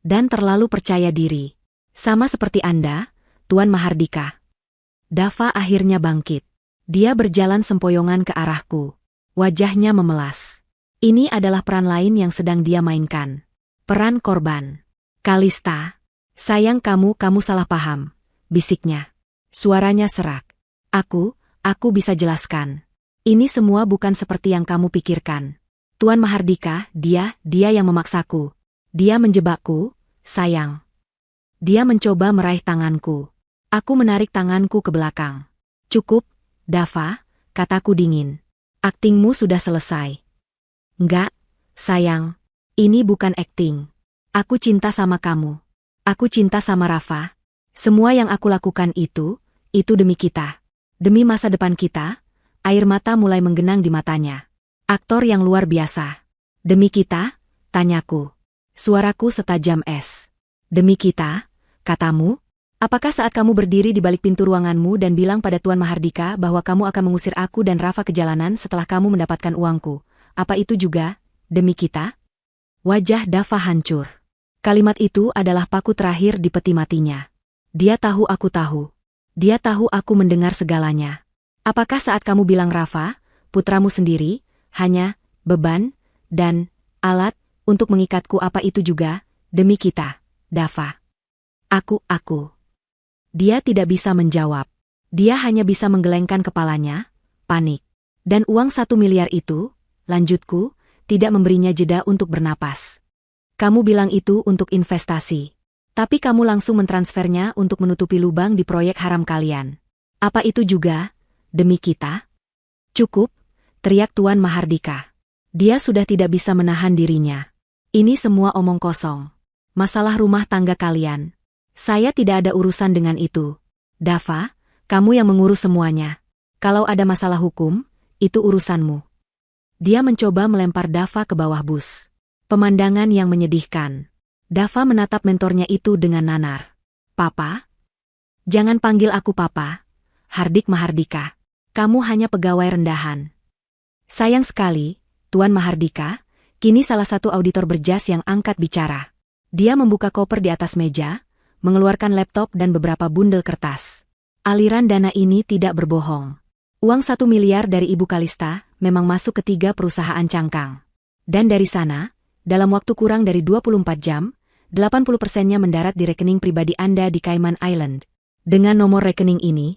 Dan terlalu percaya diri. Sama seperti Anda, Tuan Mahardika. Dava akhirnya bangkit. Dia berjalan sempoyongan ke arahku. Wajahnya memelas. Ini adalah peran lain yang sedang dia mainkan. Peran korban. Kalista. Sayang kamu salah paham, bisiknya. Suaranya serak. Aku bisa jelaskan. Ini semua bukan seperti yang kamu pikirkan. Tuan Mahardika, dia yang memaksaku. Dia menjebakku, sayang. Dia mencoba meraih tanganku. Aku menarik tanganku ke belakang. Cukup, Dava, kataku dingin. Aktingmu sudah selesai. Enggak, sayang. Ini bukan akting. Aku cinta sama kamu. Aku cinta sama Rafa. Semua yang aku lakukan itu demi kita. Demi masa depan kita. Air mata mulai menggenang di matanya. Aktor yang luar biasa. Demi kita, tanyaku. Suaraku setajam es. Demi kita, katamu. Apakah saat kamu berdiri di balik pintu ruanganmu dan bilang pada Tuan Mahardika bahwa kamu akan mengusir aku dan Rafa ke jalanan setelah kamu mendapatkan uangku? Apa itu juga, demi kita? Wajah Dava hancur. Kalimat itu adalah paku terakhir di peti matinya. Dia tahu aku tahu. Dia tahu aku mendengar segalanya. Apakah saat kamu bilang Rafa, putramu sendiri, hanya beban dan alat untuk mengikatku, apa itu juga, demi kita, Dava? Aku. Dia tidak bisa menjawab. Dia hanya bisa menggelengkan kepalanya, panik. Dan uang 1 miliar itu, lanjutku, tidak memberinya jeda untuk bernapas. Kamu bilang itu untuk investasi. Tapi kamu langsung mentransfernya untuk menutupi lubang di proyek haram kalian. Apa itu juga, demi kita? Cukup, teriak Tuan Mahardika. Dia sudah tidak bisa menahan dirinya. Ini semua omong kosong. Masalah rumah tangga kalian. Saya tidak ada urusan dengan itu. Dava, kamu yang mengurus semuanya. Kalau ada masalah hukum, itu urusanmu. Dia mencoba melempar Dava ke bawah bus. Pemandangan yang menyedihkan. Dava menatap mentornya itu dengan nanar. Papa? Jangan panggil aku Papa. Hardik Mahardika. Kamu hanya pegawai rendahan. Sayang sekali, Tuan Mahardika, kini salah satu auditor berjas yang angkat bicara. Dia membuka koper di atas meja, mengeluarkan laptop dan beberapa bundel kertas. Aliran dana ini tidak berbohong. Uang 1 miliar dari Ibu Kalista memang masuk ke 3 perusahaan cangkang. Dan dari sana, dalam waktu kurang dari 24 jam, 80%-nya mendarat di rekening pribadi Anda di Cayman Island. Dengan nomor rekening ini,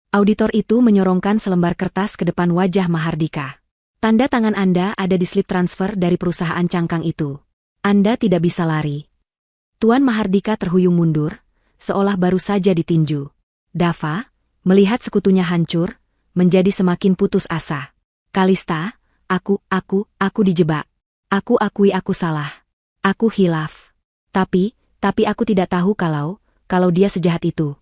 auditor itu menyorongkan selembar kertas ke depan wajah Mahardika. Tanda tangan Anda ada di slip transfer dari perusahaan cangkang itu. Anda tidak bisa lari. Tuan Mahardika terhuyung mundur, seolah baru saja ditinju. Dava, melihat sekutunya hancur, menjadi semakin putus asa. Kalista, aku dijebak. Aku akui aku salah. Aku hilaf. Tapi aku tidak tahu kalau dia sejahat itu.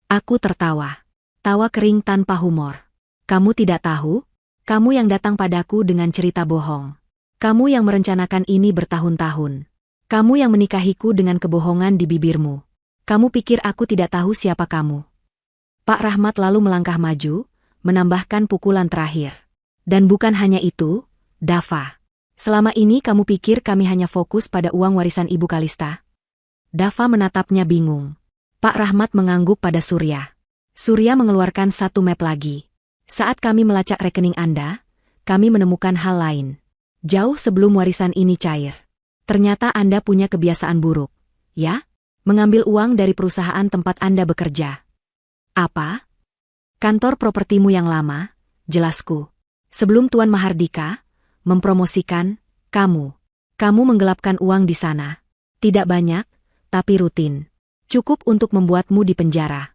Aku tertawa. Tawa kering tanpa humor. Kamu tidak tahu? Kamu yang datang padaku dengan cerita bohong. Kamu yang merencanakan ini bertahun-tahun. Kamu yang menikahiku dengan kebohongan di bibirmu. Kamu pikir aku tidak tahu siapa kamu? Pak Rahmat lalu melangkah maju, menambahkan pukulan terakhir. Dan bukan hanya itu, Dava. Selama ini kamu pikir kami hanya fokus pada uang warisan Ibu Kalista? Dava menatapnya bingung. Pak Rahmat mengangguk pada Surya. Surya mengeluarkan satu map lagi. Saat kami melacak rekening Anda, kami menemukan hal lain. Jauh sebelum warisan ini cair. Ternyata Anda punya kebiasaan buruk, ya? Mengambil uang dari perusahaan tempat Anda bekerja. Apa? Kantor propertimu yang lama, jelasku. Sebelum Tuan Mahardika mempromosikan kamu. Kamu menggelapkan uang di sana. Tidak banyak, tapi rutin. Cukup untuk membuatmu dipenjara.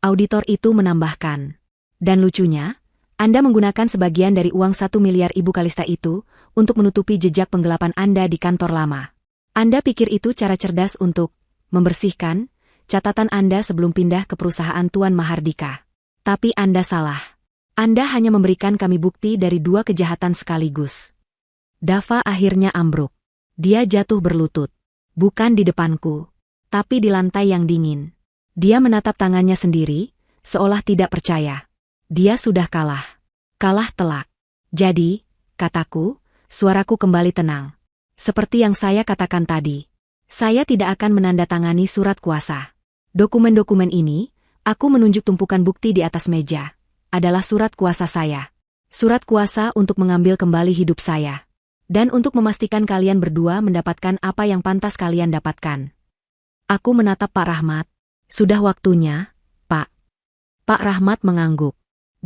Auditor itu menambahkan. Dan lucunya, Anda menggunakan sebagian dari uang 1 miliar Ibu Kalista itu untuk menutupi jejak penggelapan Anda di kantor lama. Anda pikir itu cara cerdas untuk membersihkan catatan Anda sebelum pindah ke perusahaan Tuan Mahardika. Tapi Anda salah. Anda hanya memberikan kami bukti dari 2 kejahatan sekaligus. Dava akhirnya ambruk. Dia jatuh berlutut. Bukan di depanku, tapi di lantai yang dingin. Dia menatap tangannya sendiri, seolah tidak percaya. Dia sudah kalah. Kalah telak. Jadi, kataku, suaraku kembali tenang. Seperti yang saya katakan tadi, saya tidak akan menandatangani surat kuasa. Dokumen-dokumen ini, aku menunjuk tumpukan bukti di atas meja, adalah surat kuasa saya. Surat kuasa untuk mengambil kembali hidup saya. Dan untuk memastikan kalian berdua mendapatkan apa yang pantas kalian dapatkan. Aku menatap Pak Rahmat. Sudah waktunya, Pak. Pak Rahmat mengangguk.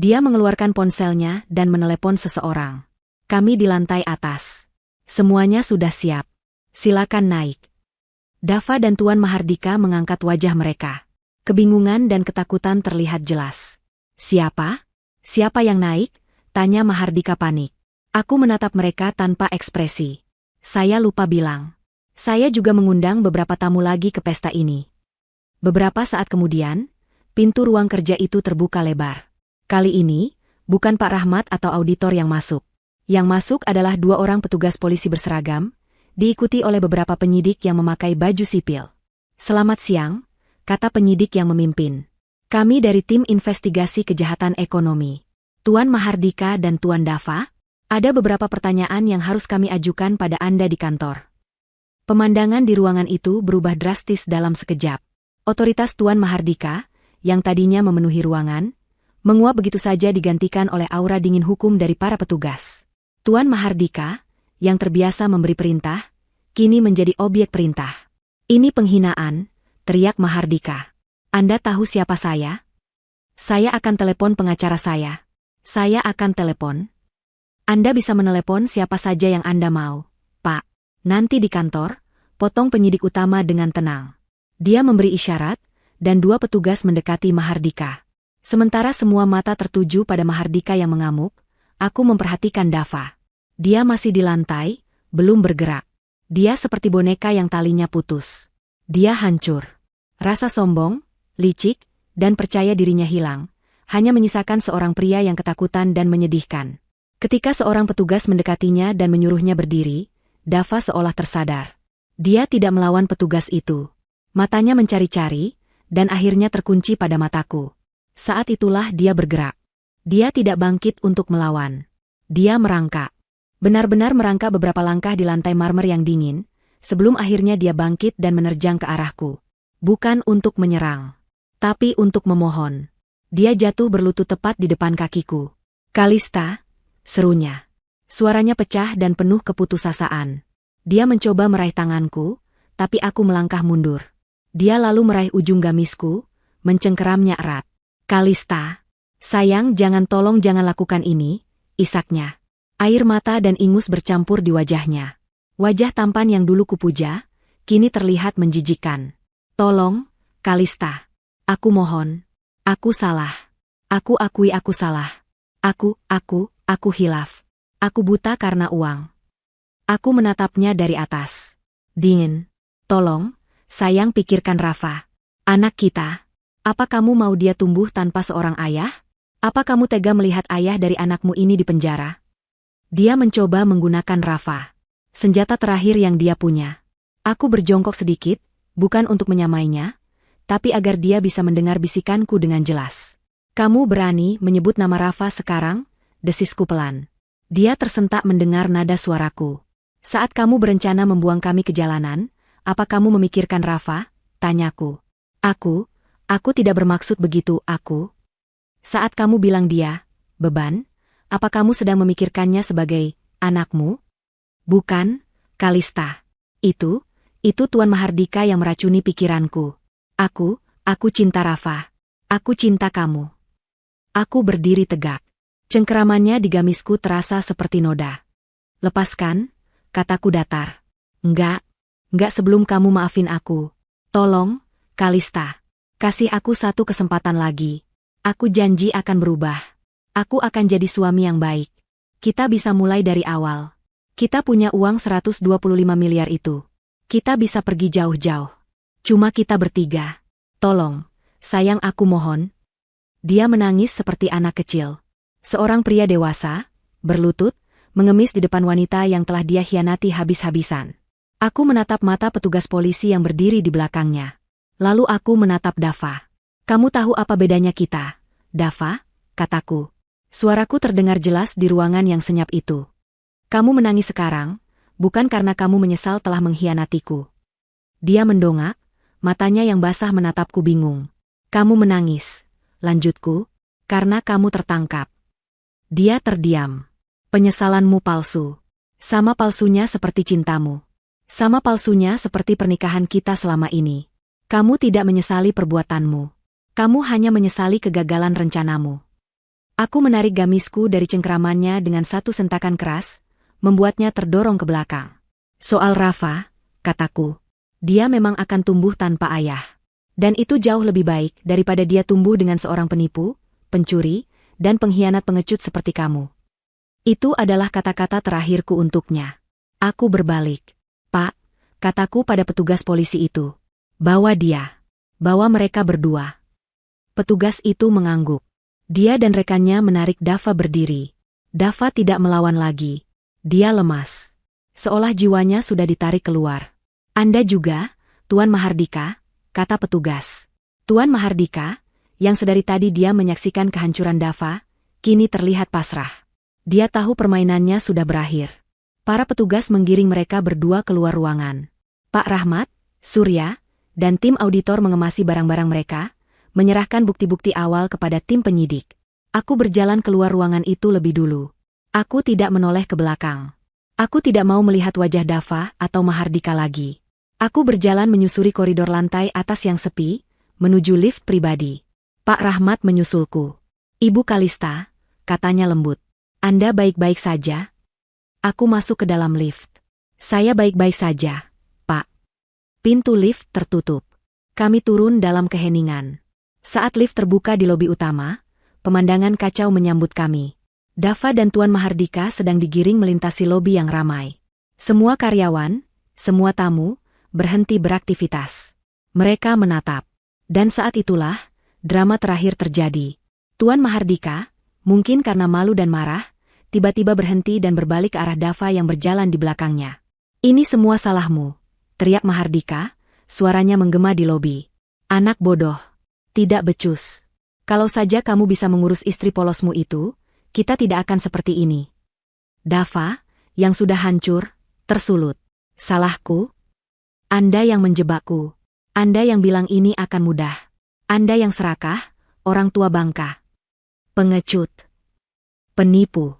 Dia mengeluarkan ponselnya dan menelepon seseorang. Kami di lantai atas. Semuanya sudah siap. Silakan naik. Dava dan Tuan Mahardika mengangkat wajah mereka. Kebingungan dan ketakutan terlihat jelas. Siapa? Siapa yang naik? Tanya Mahardika panik. Aku menatap mereka tanpa ekspresi. Saya lupa bilang. Saya juga mengundang beberapa tamu lagi ke pesta ini. Beberapa saat kemudian, pintu ruang kerja itu terbuka lebar. Kali ini, bukan Pak Rahmat atau auditor yang masuk. Yang masuk adalah 2 orang petugas polisi berseragam, diikuti oleh beberapa penyidik yang memakai baju sipil. Selamat siang, kata penyidik yang memimpin. Kami dari tim investigasi kejahatan ekonomi. Tuan Mahardika dan Tuan Dava, ada beberapa pertanyaan yang harus kami ajukan pada Anda di kantor. Pemandangan di ruangan itu berubah drastis dalam sekejap. Otoritas Tuan Mahardika, yang tadinya memenuhi ruangan, menguap begitu saja digantikan oleh aura dingin hukum dari para petugas. Tuan Mahardika, yang terbiasa memberi perintah, kini menjadi objek perintah. Ini penghinaan, teriak Mahardika. Anda tahu siapa saya? Saya akan telepon pengacara saya. Saya akan telepon. Anda bisa menelepon siapa saja yang Anda mau, Pak. Nanti di kantor, potong penyidik utama dengan tenang. Dia memberi isyarat, dan 2 petugas mendekati Mahardika. Sementara semua mata tertuju pada Mahardika yang mengamuk, aku memperhatikan Dava. Dia masih di lantai, belum bergerak. Dia seperti boneka yang talinya putus. Dia hancur. Rasa sombong, licik, dan percaya dirinya hilang, hanya menyisakan seorang pria yang ketakutan dan menyedihkan. Ketika seorang petugas mendekatinya dan menyuruhnya berdiri, Dava seolah tersadar. Dia tidak melawan petugas itu. Matanya mencari-cari, dan akhirnya terkunci pada mataku. Saat itulah dia bergerak. Dia tidak bangkit untuk melawan. Dia merangkak. Benar-benar merangkak beberapa langkah di lantai marmer yang dingin, sebelum akhirnya dia bangkit dan menerjang ke arahku. Bukan untuk menyerang, tapi untuk memohon. Dia jatuh berlutut tepat di depan kakiku. Kalista, serunya. Suaranya pecah dan penuh keputusasaan. Dia mencoba meraih tanganku, tapi aku melangkah mundur. Dia lalu meraih ujung gamisku, mencengkeramnya erat. Kalista, sayang tolong jangan lakukan ini, isaknya. Air mata dan ingus bercampur di wajahnya. Wajah tampan yang dulu kupuja, kini terlihat menjijikkan. Tolong, Kalista. Aku mohon. Aku salah. Aku akui aku salah. Aku hilaf. Aku buta karena uang. Aku menatapnya dari atas. Dingin. Tolong, sayang pikirkan Rafa. Anak kita. Apa kamu mau dia tumbuh tanpa seorang ayah? Apa kamu tega melihat ayah dari anakmu ini di penjara? Dia mencoba menggunakan Rafa. Senjata terakhir yang dia punya. Aku berjongkok sedikit, bukan untuk menyamainya, tapi agar dia bisa mendengar bisikanku dengan jelas. Kamu berani menyebut nama Rafa sekarang? Desisku pelan. Dia tersentak mendengar nada suaraku. Saat kamu berencana membuang kami ke jalanan, apa kamu memikirkan Rafa? Tanyaku. Aku tidak bermaksud begitu, aku. Saat kamu bilang dia, beban, apa kamu sedang memikirkannya sebagai anakmu? Bukan, Kalista. Itu Tuan Mahardika yang meracuni pikiranku. Aku cinta Rafa. Aku cinta kamu. Aku berdiri tegak. Cengkeramannya di gamisku terasa seperti noda. Lepaskan, kataku datar. Enggak sebelum kamu maafin aku. Tolong, Kalista. Kasih aku satu kesempatan lagi. Aku janji akan berubah. Aku akan jadi suami yang baik. Kita bisa mulai dari awal. Kita punya uang 125 miliar itu. Kita bisa pergi jauh-jauh. Cuma kita bertiga. Tolong, sayang aku mohon. Dia menangis seperti anak kecil. Seorang pria dewasa, berlutut, mengemis di depan wanita yang telah dia hianati habis-habisan. Aku menatap mata petugas polisi yang berdiri di belakangnya. Lalu aku menatap Dava. Kamu tahu apa bedanya kita, Dava? Kataku. Suaraku terdengar jelas di ruangan yang senyap itu. Kamu menangis sekarang, bukan karena kamu menyesal telah mengkhianatiku. Dia mendongak, matanya yang basah menatapku bingung. Kamu menangis, lanjutku, karena kamu tertangkap. Dia terdiam. Penyesalanmu palsu. Sama palsunya seperti cintamu. Sama palsunya seperti pernikahan kita selama ini. Kamu tidak menyesali perbuatanmu. Kamu hanya menyesali kegagalan rencanamu. Aku menarik gamisku dari cengkeramannya dengan satu sentakan keras, membuatnya terdorong ke belakang. Soal Rafa, kataku. Dia memang akan tumbuh tanpa ayah. Dan itu jauh lebih baik daripada dia tumbuh dengan seorang penipu, pencuri, dan pengkhianat pengecut seperti kamu. Itu adalah kata-kata terakhirku untuknya. Aku berbalik. Pak, kataku pada petugas polisi itu. Bawa dia. Bawa mereka berdua. Petugas itu mengangguk. Dia dan rekannya menarik Dava berdiri. Dava tidak melawan lagi. Dia lemas. Seolah jiwanya sudah ditarik keluar. Anda juga, Tuan Mahardika, kata petugas. Tuan Mahardika, yang sedari tadi dia menyaksikan kehancuran Dava, kini terlihat pasrah. Dia tahu permainannya sudah berakhir. Para petugas menggiring mereka berdua keluar ruangan. Pak Rahmat, Surya, dan tim auditor mengemasi barang-barang mereka, menyerahkan bukti-bukti awal kepada tim penyidik. Aku berjalan keluar ruangan itu lebih dulu. Aku tidak menoleh ke belakang. Aku tidak mau melihat wajah Dava atau Mahardika lagi. Aku berjalan menyusuri koridor lantai atas yang sepi, menuju lift pribadi. Pak Rahmat menyusulku. Ibu Kalista, katanya lembut. Anda baik-baik saja? Aku masuk ke dalam lift. Saya baik-baik saja, Pak. Pintu lift tertutup. Kami turun dalam keheningan. Saat lift terbuka di lobi utama, pemandangan kacau menyambut kami. Dava dan Tuan Mahardika sedang digiring melintasi lobi yang ramai. Semua karyawan, semua tamu, berhenti beraktivitas. Mereka menatap. Dan saat itulah, drama terakhir terjadi. Tuan Mahardika, mungkin karena malu dan marah, tiba-tiba berhenti dan berbalik ke arah Dava yang berjalan di belakangnya. Ini semua salahmu, teriak Mahardika, suaranya menggema di lobi. Anak bodoh. Tidak becus. Kalau saja kamu bisa mengurus istri polosmu itu, kita tidak akan seperti ini. Dava, yang sudah hancur, tersulut. Salahku? Anda yang menjebakku. Anda yang bilang ini akan mudah. Anda yang serakah, orang tua bangka. Pengecut. Penipu.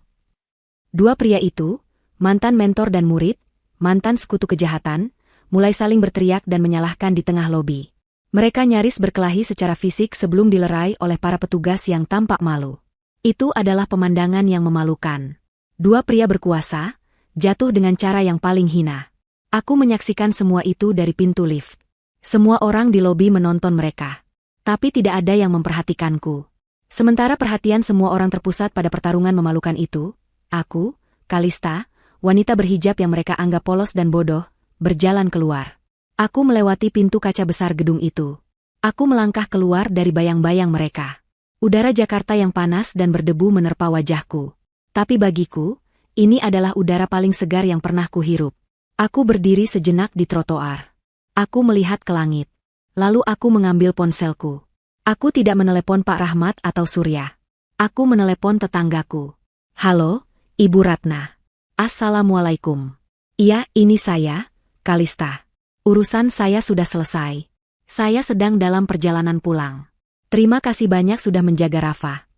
Dua pria itu, mantan mentor dan murid, mantan sekutu kejahatan, mulai saling berteriak dan menyalahkan di tengah lobi. Mereka nyaris berkelahi secara fisik sebelum dilerai oleh para petugas yang tampak malu. Itu adalah pemandangan yang memalukan. Dua pria berkuasa, jatuh dengan cara yang paling hina. Aku menyaksikan semua itu dari pintu lift. Semua orang di lobi menonton mereka. Tapi tidak ada yang memperhatikanku. Sementara perhatian semua orang terpusat pada pertarungan memalukan itu, aku, Kalista, wanita berhijab yang mereka anggap polos dan bodoh, berjalan keluar. Aku melewati pintu kaca besar gedung itu. Aku melangkah keluar dari bayang-bayang mereka. Udara Jakarta yang panas dan berdebu menerpa wajahku. Tapi bagiku, ini adalah udara paling segar yang pernah kuhirup. Aku berdiri sejenak di trotoar. Aku melihat ke langit. Lalu aku mengambil ponselku. Aku tidak menelepon Pak Rahmat atau Surya. Aku menelepon tetanggaku. Halo, Ibu Ratna. Assalamualaikum. Iya, ini saya, Kalista. Urusan saya sudah selesai. Saya sedang dalam perjalanan pulang. Terima kasih banyak sudah menjaga Rafa.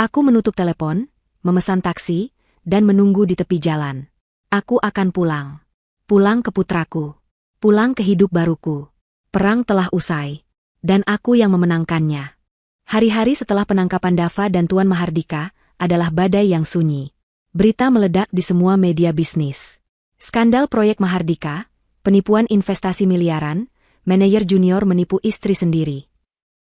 Aku menutup telepon, memesan taksi, dan menunggu di tepi jalan. Aku akan pulang. Pulang ke putraku. Pulang ke hidup baruku. Perang telah usai. Dan aku yang memenangkannya. Hari-hari setelah penangkapan Dava dan Tuan Mahardika adalah badai yang sunyi. Berita meledak di semua media bisnis. Skandal proyek Mahardika, penipuan investasi miliaran, manajer junior menipu istri sendiri.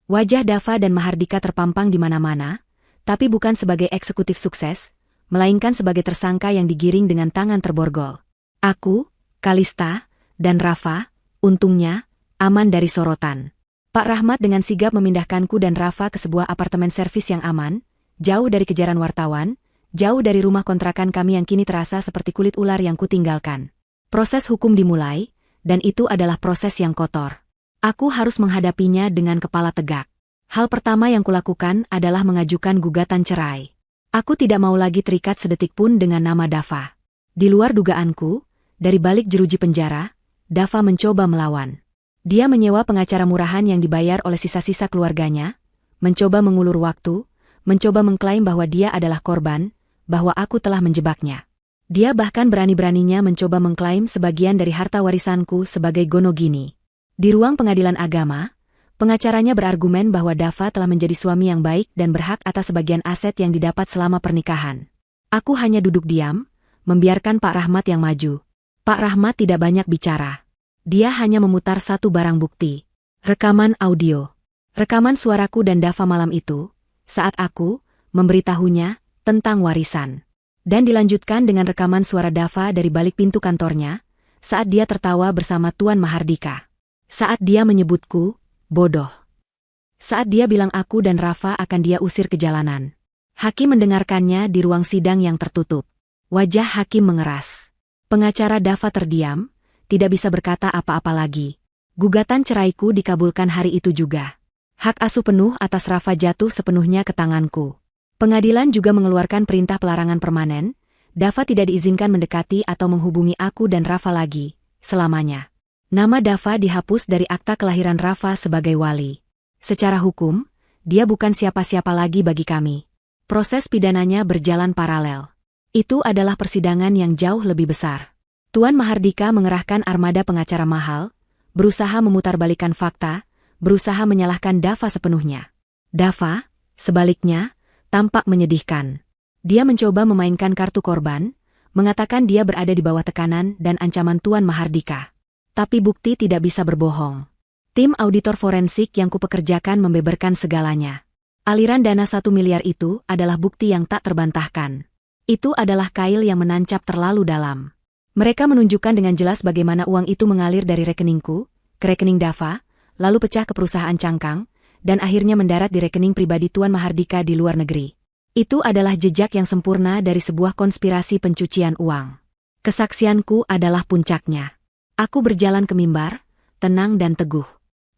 Wajah Dava dan Mahardika terpampang di mana-mana, tapi bukan sebagai eksekutif sukses, melainkan sebagai tersangka yang digiring dengan tangan terborgol. Aku, Kalista, dan Rafa, untungnya, aman dari sorotan. Pak Rahmat dengan sigap memindahkanku dan Rafa ke sebuah apartemen servis yang aman, jauh dari kejaran wartawan, jauh dari rumah kontrakan kami yang kini terasa seperti kulit ular yang kutinggalkan. Proses hukum dimulai, dan itu adalah proses yang kotor. Aku harus menghadapinya dengan kepala tegak. Hal pertama yang kulakukan adalah mengajukan gugatan cerai. Aku tidak mau lagi terikat sedetik pun dengan nama Dava. Di luar dugaanku, dari balik jeruji penjara, Dava mencoba melawan. Dia menyewa pengacara murahan yang dibayar oleh sisa-sisa keluarganya, mencoba mengulur waktu, mencoba mengklaim bahwa dia adalah korban, bahwa aku telah menjebaknya. Dia bahkan berani-beraninya mencoba mengklaim sebagian dari harta warisanku sebagai gonogini. Di ruang pengadilan agama, pengacaranya berargumen bahwa Dava telah menjadi suami yang baik dan berhak atas sebagian aset yang didapat selama pernikahan. Aku hanya duduk diam, membiarkan Pak Rahmat yang maju. Pak Rahmat tidak banyak bicara. Dia hanya memutar satu barang bukti. Rekaman audio. Rekaman suaraku dan Dava malam itu, saat aku memberitahunya tentang warisan. Dan dilanjutkan dengan rekaman suara Dava dari balik pintu kantornya, saat dia tertawa bersama Tuan Mahardika. Saat dia menyebutku bodoh. Saat dia bilang aku dan Rafa akan dia usir ke jalanan. Hakim mendengarkannya di ruang sidang yang tertutup. Wajah hakim mengeras. Pengacara Dava terdiam, tidak bisa berkata apa-apa lagi. Gugatan ceraiku dikabulkan hari itu juga. Hak asuh penuh atas Rafa jatuh sepenuhnya ke tanganku. Pengadilan juga mengeluarkan perintah pelarangan permanen. Dava tidak diizinkan mendekati atau menghubungi aku dan Rafa lagi, selamanya. Nama Dava dihapus dari akta kelahiran Rafa sebagai wali. Secara hukum, dia bukan siapa-siapa lagi bagi kami. Proses pidananya berjalan paralel. Itu adalah persidangan yang jauh lebih besar. Tuan Mahardika mengerahkan armada pengacara mahal, berusaha memutarbalikkan fakta, berusaha menyalahkan Dava sepenuhnya. Dava, sebaliknya, tampak menyedihkan. Dia mencoba memainkan kartu korban, mengatakan dia berada di bawah tekanan dan ancaman Tuan Mahardika. Tapi bukti tidak bisa berbohong. Tim auditor forensik yang kupekerjakan membeberkan segalanya. Aliran dana 1 miliar itu adalah bukti yang tak terbantahkan. Itu adalah kail yang menancap terlalu dalam. Mereka menunjukkan dengan jelas bagaimana uang itu mengalir dari rekeningku, ke rekening Dava, lalu pecah ke perusahaan cangkang, dan akhirnya mendarat di rekening pribadi Tuan Mahardika di luar negeri. Itu adalah jejak yang sempurna dari sebuah konspirasi pencucian uang. Kesaksianku adalah puncaknya. Aku berjalan ke mimbar, tenang dan teguh.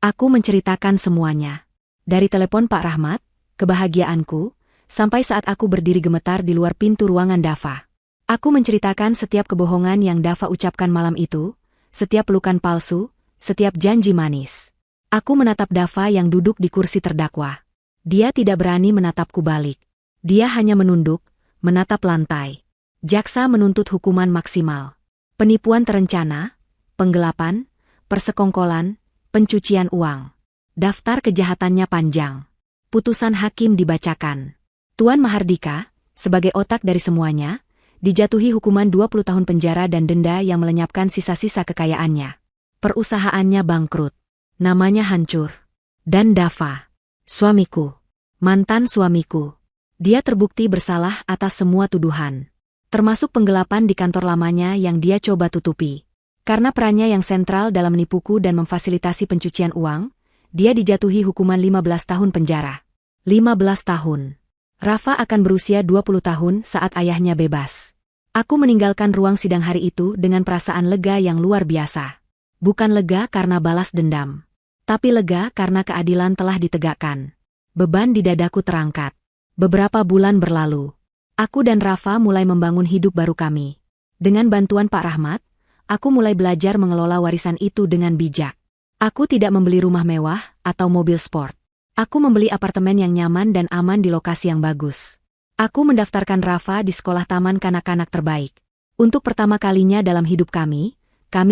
Aku menceritakan semuanya. Dari telepon Pak Rahmat, kebahagiaanku, sampai saat aku berdiri gemetar di luar pintu ruangan Dava. Aku menceritakan setiap kebohongan yang Dava ucapkan malam itu, setiap pelukan palsu, setiap janji manis. Aku menatap Dava yang duduk di kursi terdakwa. Dia tidak berani menatapku balik. Dia hanya menunduk, menatap lantai. Jaksa menuntut hukuman maksimal. Penipuan terencana, penggelapan, persekongkolan, pencucian uang. Daftar kejahatannya panjang. Putusan hakim dibacakan. Tuan Mahardika, sebagai otak dari semuanya, dijatuhi hukuman 20 tahun penjara dan denda yang melenyapkan sisa-sisa kekayaannya. Perusahaannya bangkrut. Namanya hancur. Dan Dava, suamiku, mantan suamiku, dia terbukti bersalah atas semua tuduhan. Termasuk penggelapan di kantor lamanya yang dia coba tutupi. Karena perannya yang sentral dalam menipuku dan memfasilitasi pencucian uang, dia dijatuhi hukuman 15 tahun penjara. 15 tahun. Rafa akan berusia 20 tahun saat ayahnya bebas. Aku meninggalkan ruang sidang hari itu dengan perasaan lega yang luar biasa. Bukan lega karena balas dendam. Tapi lega karena keadilan telah ditegakkan. Beban di dadaku terangkat. Beberapa bulan berlalu. Aku dan Rafa mulai membangun hidup baru kami. Dengan bantuan Pak Rahmat, aku mulai belajar mengelola warisan itu dengan bijak. Aku tidak membeli rumah mewah atau mobil sport. Aku membeli apartemen yang nyaman dan aman di lokasi yang bagus. Aku mendaftarkan Rafa di sekolah taman kanak-kanak terbaik. Untuk pertama kalinya dalam hidup kami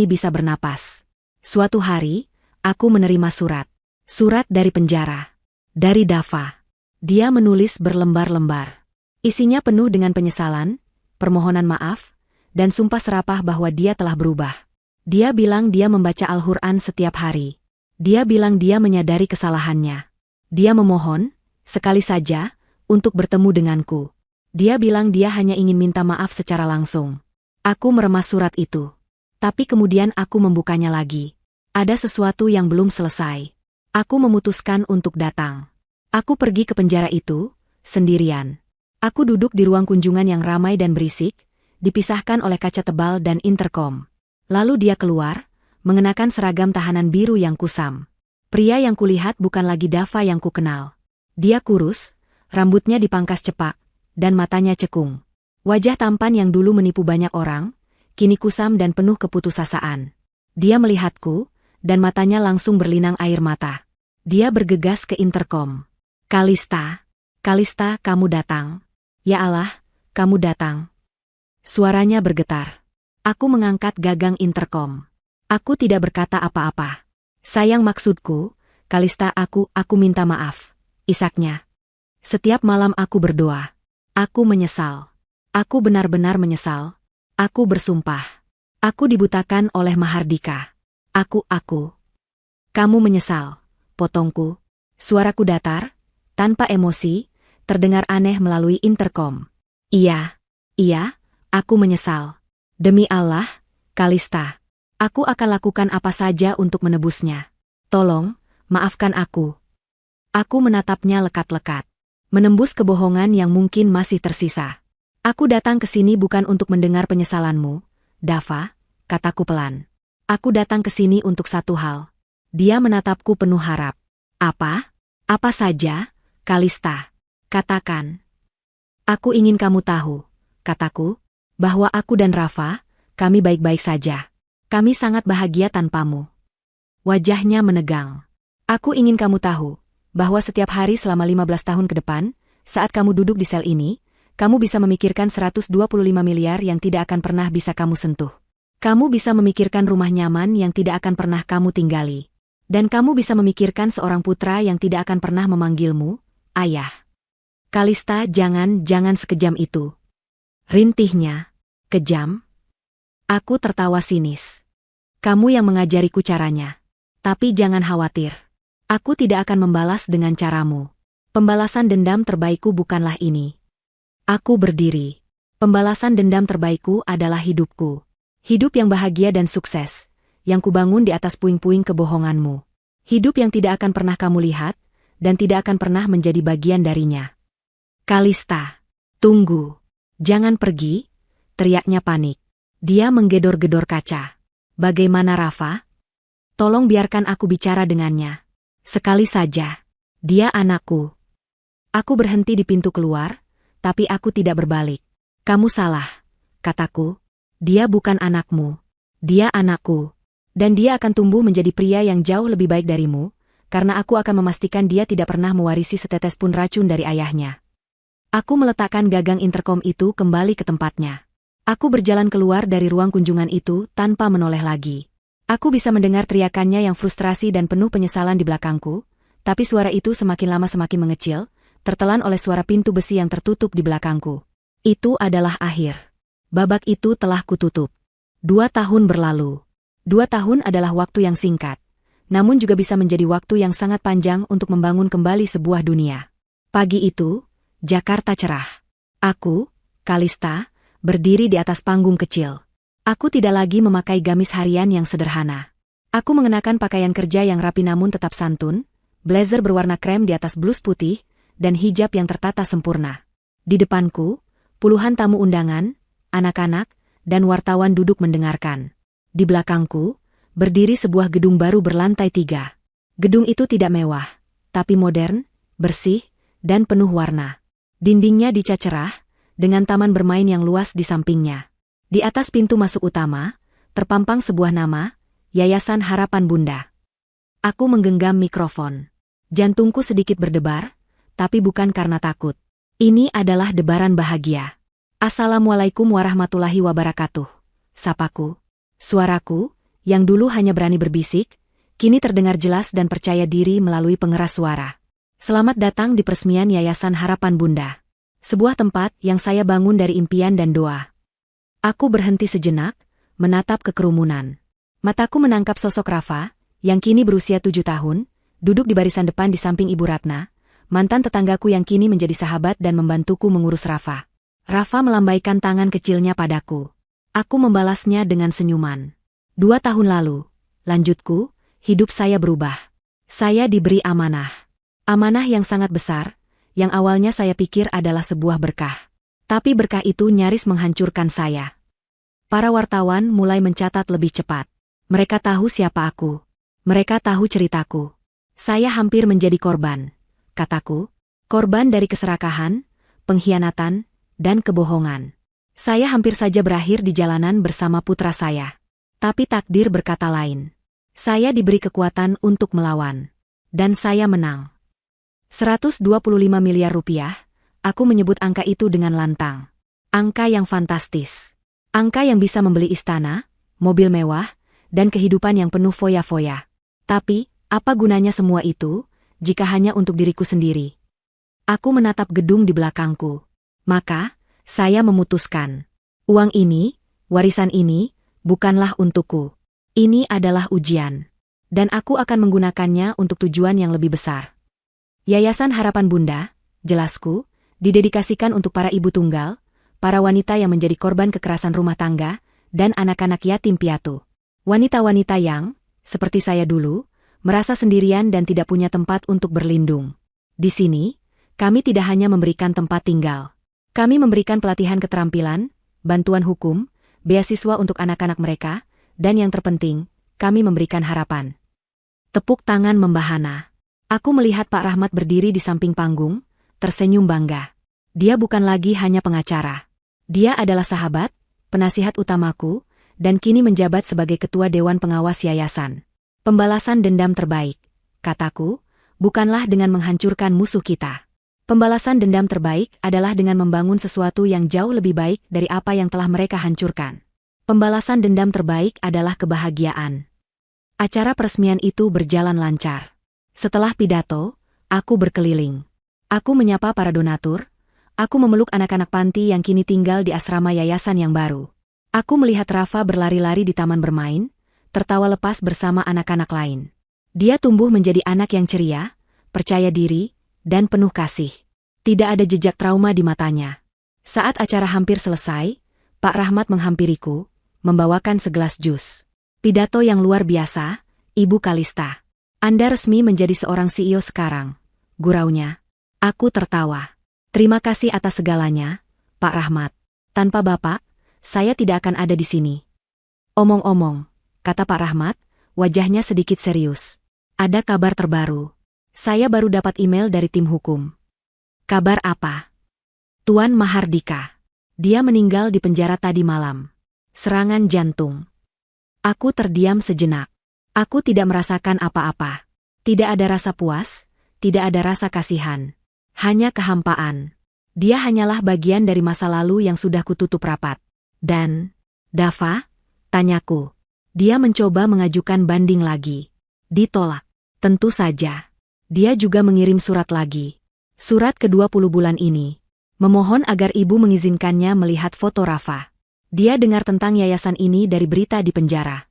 bisa bernapas. Suatu hari, aku menerima surat. Surat dari penjara. Dari Dava. Dia menulis berlembar-lembar. Isinya penuh dengan penyesalan, permohonan maaf, dan sumpah serapah bahwa dia telah berubah. Dia bilang dia membaca Al-Quran setiap hari. Dia bilang dia menyadari kesalahannya. Dia memohon, sekali saja, untuk bertemu denganku. Dia bilang dia hanya ingin minta maaf secara langsung. Aku meremas surat itu. Tapi kemudian aku membukanya lagi. Ada sesuatu yang belum selesai. Aku memutuskan untuk datang. Aku pergi ke penjara itu, sendirian. Aku duduk di ruang kunjungan yang ramai dan berisik, dipisahkan oleh kaca tebal dan interkom. Lalu dia keluar, mengenakan seragam tahanan biru yang kusam. Pria yang kulihat bukan lagi Dava yang kukenal. Dia kurus, rambutnya dipangkas cepak, dan matanya cekung. Wajah tampan yang dulu menipu banyak orang, kini kusam dan penuh keputusasaan. Dia melihatku, dan matanya langsung berlinang air mata. Dia bergegas ke interkom. Kalista, Kalista, kamu datang. Ya Allah, kamu datang. Suaranya bergetar. Aku mengangkat gagang interkom. Aku tidak berkata apa-apa. Sayang, maksudku, Kalista, aku minta maaf. Isaknya. Setiap malam aku berdoa. Aku menyesal. Aku benar-benar menyesal. Aku bersumpah. Aku dibutakan oleh Mahardika. Aku. Kamu menyesal, potongku. Suaraku datar, tanpa emosi, terdengar aneh melalui interkom. Iya, aku menyesal. Demi Allah, Kalista. Aku akan lakukan apa saja untuk menebusnya. Tolong, maafkan aku. Aku menatapnya lekat-lekat. Menembus kebohongan yang mungkin masih tersisa. Aku datang ke sini bukan untuk mendengar penyesalanmu, Dava, kataku pelan. Aku datang ke sini untuk satu hal. Dia menatapku penuh harap. Apa? Apa saja, Kalista? Katakan. Aku ingin kamu tahu, kataku, bahwa aku dan Rafa, kami baik-baik saja. Kami sangat bahagia tanpamu. Wajahnya menegang. Aku ingin kamu tahu, bahwa setiap hari selama 15 tahun ke depan, saat kamu duduk di sel ini, kamu bisa memikirkan 125 miliar yang tidak akan pernah bisa kamu sentuh. Kamu bisa memikirkan rumah nyaman yang tidak akan pernah kamu tinggali. Dan kamu bisa memikirkan seorang putra yang tidak akan pernah memanggilmu, ayah. Kalista, jangan sekejam itu. Rintihnya. Kejam? Aku tertawa sinis. Kamu yang mengajariku caranya. Tapi jangan khawatir. Aku tidak akan membalas dengan caramu. Pembalasan dendam terbaikku bukanlah ini. Aku berdiri. Pembalasan dendam terbaikku adalah hidupku. Hidup yang bahagia dan sukses, yang kubangun di atas puing-puing kebohonganmu. Hidup yang tidak akan pernah kamu lihat, dan tidak akan pernah menjadi bagian darinya. Kalista, tunggu. Jangan pergi, teriaknya panik. Dia menggedor-gedor kaca. Bagaimana Rafa? Tolong biarkan aku bicara dengannya. Sekali saja. Dia anakku. Aku berhenti di pintu keluar, tapi aku tidak berbalik. Kamu salah, kataku. Dia bukan anakmu. Dia anakku. Dan dia akan tumbuh menjadi pria yang jauh lebih baik darimu, karena aku akan memastikan dia tidak pernah mewarisi setetes pun racun dari ayahnya. Aku meletakkan gagang interkom itu kembali ke tempatnya. Aku berjalan keluar dari ruang kunjungan itu tanpa menoleh lagi. Aku bisa mendengar teriakannya yang frustrasi dan penuh penyesalan di belakangku, tapi suara itu semakin lama semakin mengecil, tertelan oleh suara pintu besi yang tertutup di belakangku. Itu adalah akhir. Babak itu telah kututup. 2 tahun berlalu. 2 tahun adalah waktu yang singkat, namun juga bisa menjadi waktu yang sangat panjang untuk membangun kembali sebuah dunia. Pagi itu, Jakarta cerah. Aku, Kalista, berdiri di atas panggung kecil. Aku tidak lagi memakai gamis harian yang sederhana. Aku mengenakan pakaian kerja yang rapi namun tetap santun, blazer berwarna krem di atas blus putih, dan hijab yang tertata sempurna. Di depanku, puluhan tamu undangan, anak-anak, dan wartawan duduk mendengarkan. Di belakangku, berdiri sebuah gedung baru berlantai 3. Gedung itu tidak mewah, tapi modern, bersih, dan penuh warna. Dindingnya dicat cerah, dengan taman bermain yang luas di sampingnya. Di atas pintu masuk utama, terpampang sebuah nama, Yayasan Harapan Bunda. Aku menggenggam mikrofon. Jantungku sedikit berdebar, tapi bukan karena takut. Ini adalah debaran bahagia. Assalamualaikum warahmatullahi wabarakatuh. Sapaku. Suaraku, yang dulu hanya berani berbisik, kini terdengar jelas dan percaya diri melalui pengeras suara. Selamat datang di peresmian Yayasan Harapan Bunda. Sebuah tempat yang saya bangun dari impian dan doa. Aku berhenti sejenak, menatap ke kerumunan. Mataku menangkap sosok Rafa, yang kini berusia 7 tahun, duduk di barisan depan di samping Ibu Ratna, mantan tetanggaku yang kini menjadi sahabat dan membantuku mengurus Rafa. Rafa melambaikan tangan kecilnya padaku. Aku membalasnya dengan senyuman. 2 tahun lalu, lanjutku, hidup saya berubah. Saya diberi amanah. Amanah yang sangat besar, yang awalnya saya pikir adalah sebuah berkah. Tapi berkah itu nyaris menghancurkan saya. Para wartawan mulai mencatat lebih cepat. Mereka tahu siapa aku. Mereka tahu ceritaku. Saya hampir menjadi korban, kataku. Korban dari keserakahan, pengkhianatan, dan kebohongan. Saya hampir saja berakhir di jalanan bersama putra saya. Tapi takdir berkata lain. Saya diberi kekuatan untuk melawan. Dan saya menang. 125 miliar rupiah, aku menyebut angka itu dengan lantang. Angka yang fantastis. Angka yang bisa membeli istana, mobil mewah, dan kehidupan yang penuh foya-foya. Tapi, apa gunanya semua itu, jika hanya untuk diriku sendiri? Aku menatap gedung di belakangku. Maka, saya memutuskan. Uang ini, warisan ini, bukanlah untukku. Ini adalah ujian. Dan aku akan menggunakannya untuk tujuan yang lebih besar. Yayasan Harapan Bunda, jelasku, didedikasikan untuk para ibu tunggal, para wanita yang menjadi korban kekerasan rumah tangga, dan anak-anak yatim piatu. Wanita-wanita yang, seperti saya dulu, merasa sendirian dan tidak punya tempat untuk berlindung. Di sini, kami tidak hanya memberikan tempat tinggal. Kami memberikan pelatihan keterampilan, bantuan hukum, beasiswa untuk anak-anak mereka, dan yang terpenting, kami memberikan harapan. Tepuk tangan membahana. Aku melihat Pak Rahmat berdiri di samping panggung, tersenyum bangga. Dia bukan lagi hanya pengacara. Dia adalah sahabat, penasihat utamaku, dan kini menjabat sebagai ketua Dewan Pengawas Yayasan. Pembalasan dendam terbaik, kataku, bukanlah dengan menghancurkan musuh kita. Pembalasan dendam terbaik adalah dengan membangun sesuatu yang jauh lebih baik dari apa yang telah mereka hancurkan. Pembalasan dendam terbaik adalah kebahagiaan. Acara peresmian itu berjalan lancar. Setelah pidato, aku berkeliling. Aku menyapa para donatur. Aku memeluk anak-anak panti yang kini tinggal di asrama yayasan yang baru. Aku melihat Rafa berlari-lari di taman bermain, tertawa lepas bersama anak-anak lain. Dia tumbuh menjadi anak yang ceria, percaya diri, dan penuh kasih. Tidak ada jejak trauma di matanya. Saat acara hampir selesai, Pak Rahmat menghampiriku, membawakan segelas jus. Pidato yang luar biasa, Ibu Kalista. Anda resmi menjadi seorang CEO sekarang, guraunya. Aku tertawa. Terima kasih atas segalanya, Pak Rahmat. Tanpa Bapak, saya tidak akan ada di sini. Omong-omong, kata Pak Rahmat, wajahnya sedikit serius. Ada kabar terbaru. Saya baru dapat email dari tim hukum. Kabar apa? Tuan Mahardika. Dia meninggal di penjara tadi malam. Serangan jantung. Aku terdiam sejenak. Aku tidak merasakan apa-apa. Tidak ada rasa puas, tidak ada rasa kasihan. Hanya kehampaan. Dia hanyalah bagian dari masa lalu yang sudah kututup rapat. Dan, Dava? Tanyaku. Dia mencoba mengajukan banding lagi. Ditolak. Tentu saja. Dia juga mengirim surat lagi. Surat ke-20 bulan ini. Memohon agar ibu mengizinkannya melihat foto Rafa. Dia dengar tentang yayasan ini dari berita di penjara.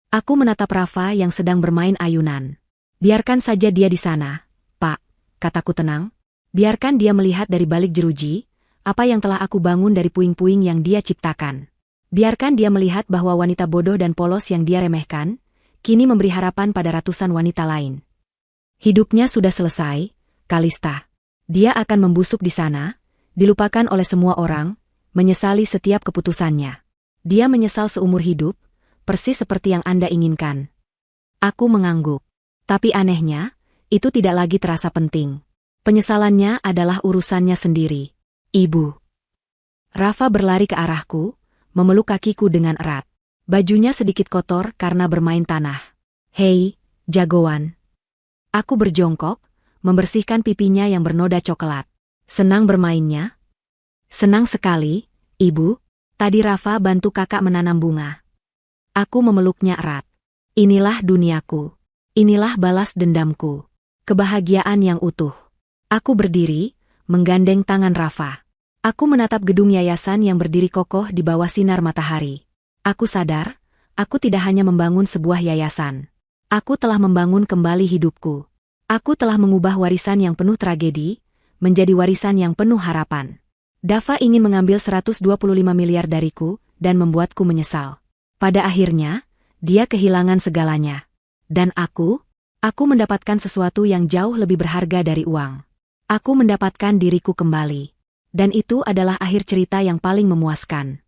Aku menatap Rafa yang sedang bermain ayunan. Biarkan saja dia di sana, Pak, kataku tenang. Biarkan dia melihat dari balik jeruji, apa yang telah aku bangun dari puing-puing yang dia ciptakan. Biarkan dia melihat bahwa wanita bodoh dan polos yang dia remehkan, kini memberi harapan pada ratusan wanita lain. Hidupnya sudah selesai, Kalista. Dia akan membusuk di sana, dilupakan oleh semua orang, menyesali setiap keputusannya. Dia menyesal seumur hidup, persis seperti yang Anda inginkan. Aku mengangguk. Tapi anehnya, itu tidak lagi terasa penting. Penyesalannya adalah urusannya sendiri. Ibu. Rafa berlari ke arahku, memeluk kakiku dengan erat. Bajunya sedikit kotor karena bermain tanah. Hei, jagoan. Aku berjongkok, membersihkan pipinya yang bernoda coklat. Senang bermainnya? Senang sekali, Ibu. Tadi Rafa bantu kakak menanam bunga. Aku memeluknya erat. Inilah duniaku. Inilah balas dendamku. Kebahagiaan yang utuh. Aku berdiri, menggandeng tangan Rafa. Aku menatap gedung yayasan yang berdiri kokoh di bawah sinar matahari. Aku sadar, aku tidak hanya membangun sebuah yayasan. Aku telah membangun kembali hidupku. Aku telah mengubah warisan yang penuh tragedi, menjadi warisan yang penuh harapan. Dava ingin mengambil 125 miliar dariku, dan membuatku menyesal. Pada akhirnya, dia kehilangan segalanya. Dan aku mendapatkan sesuatu yang jauh lebih berharga dari uang. Aku mendapatkan diriku kembali. Dan itu adalah akhir cerita yang paling memuaskan.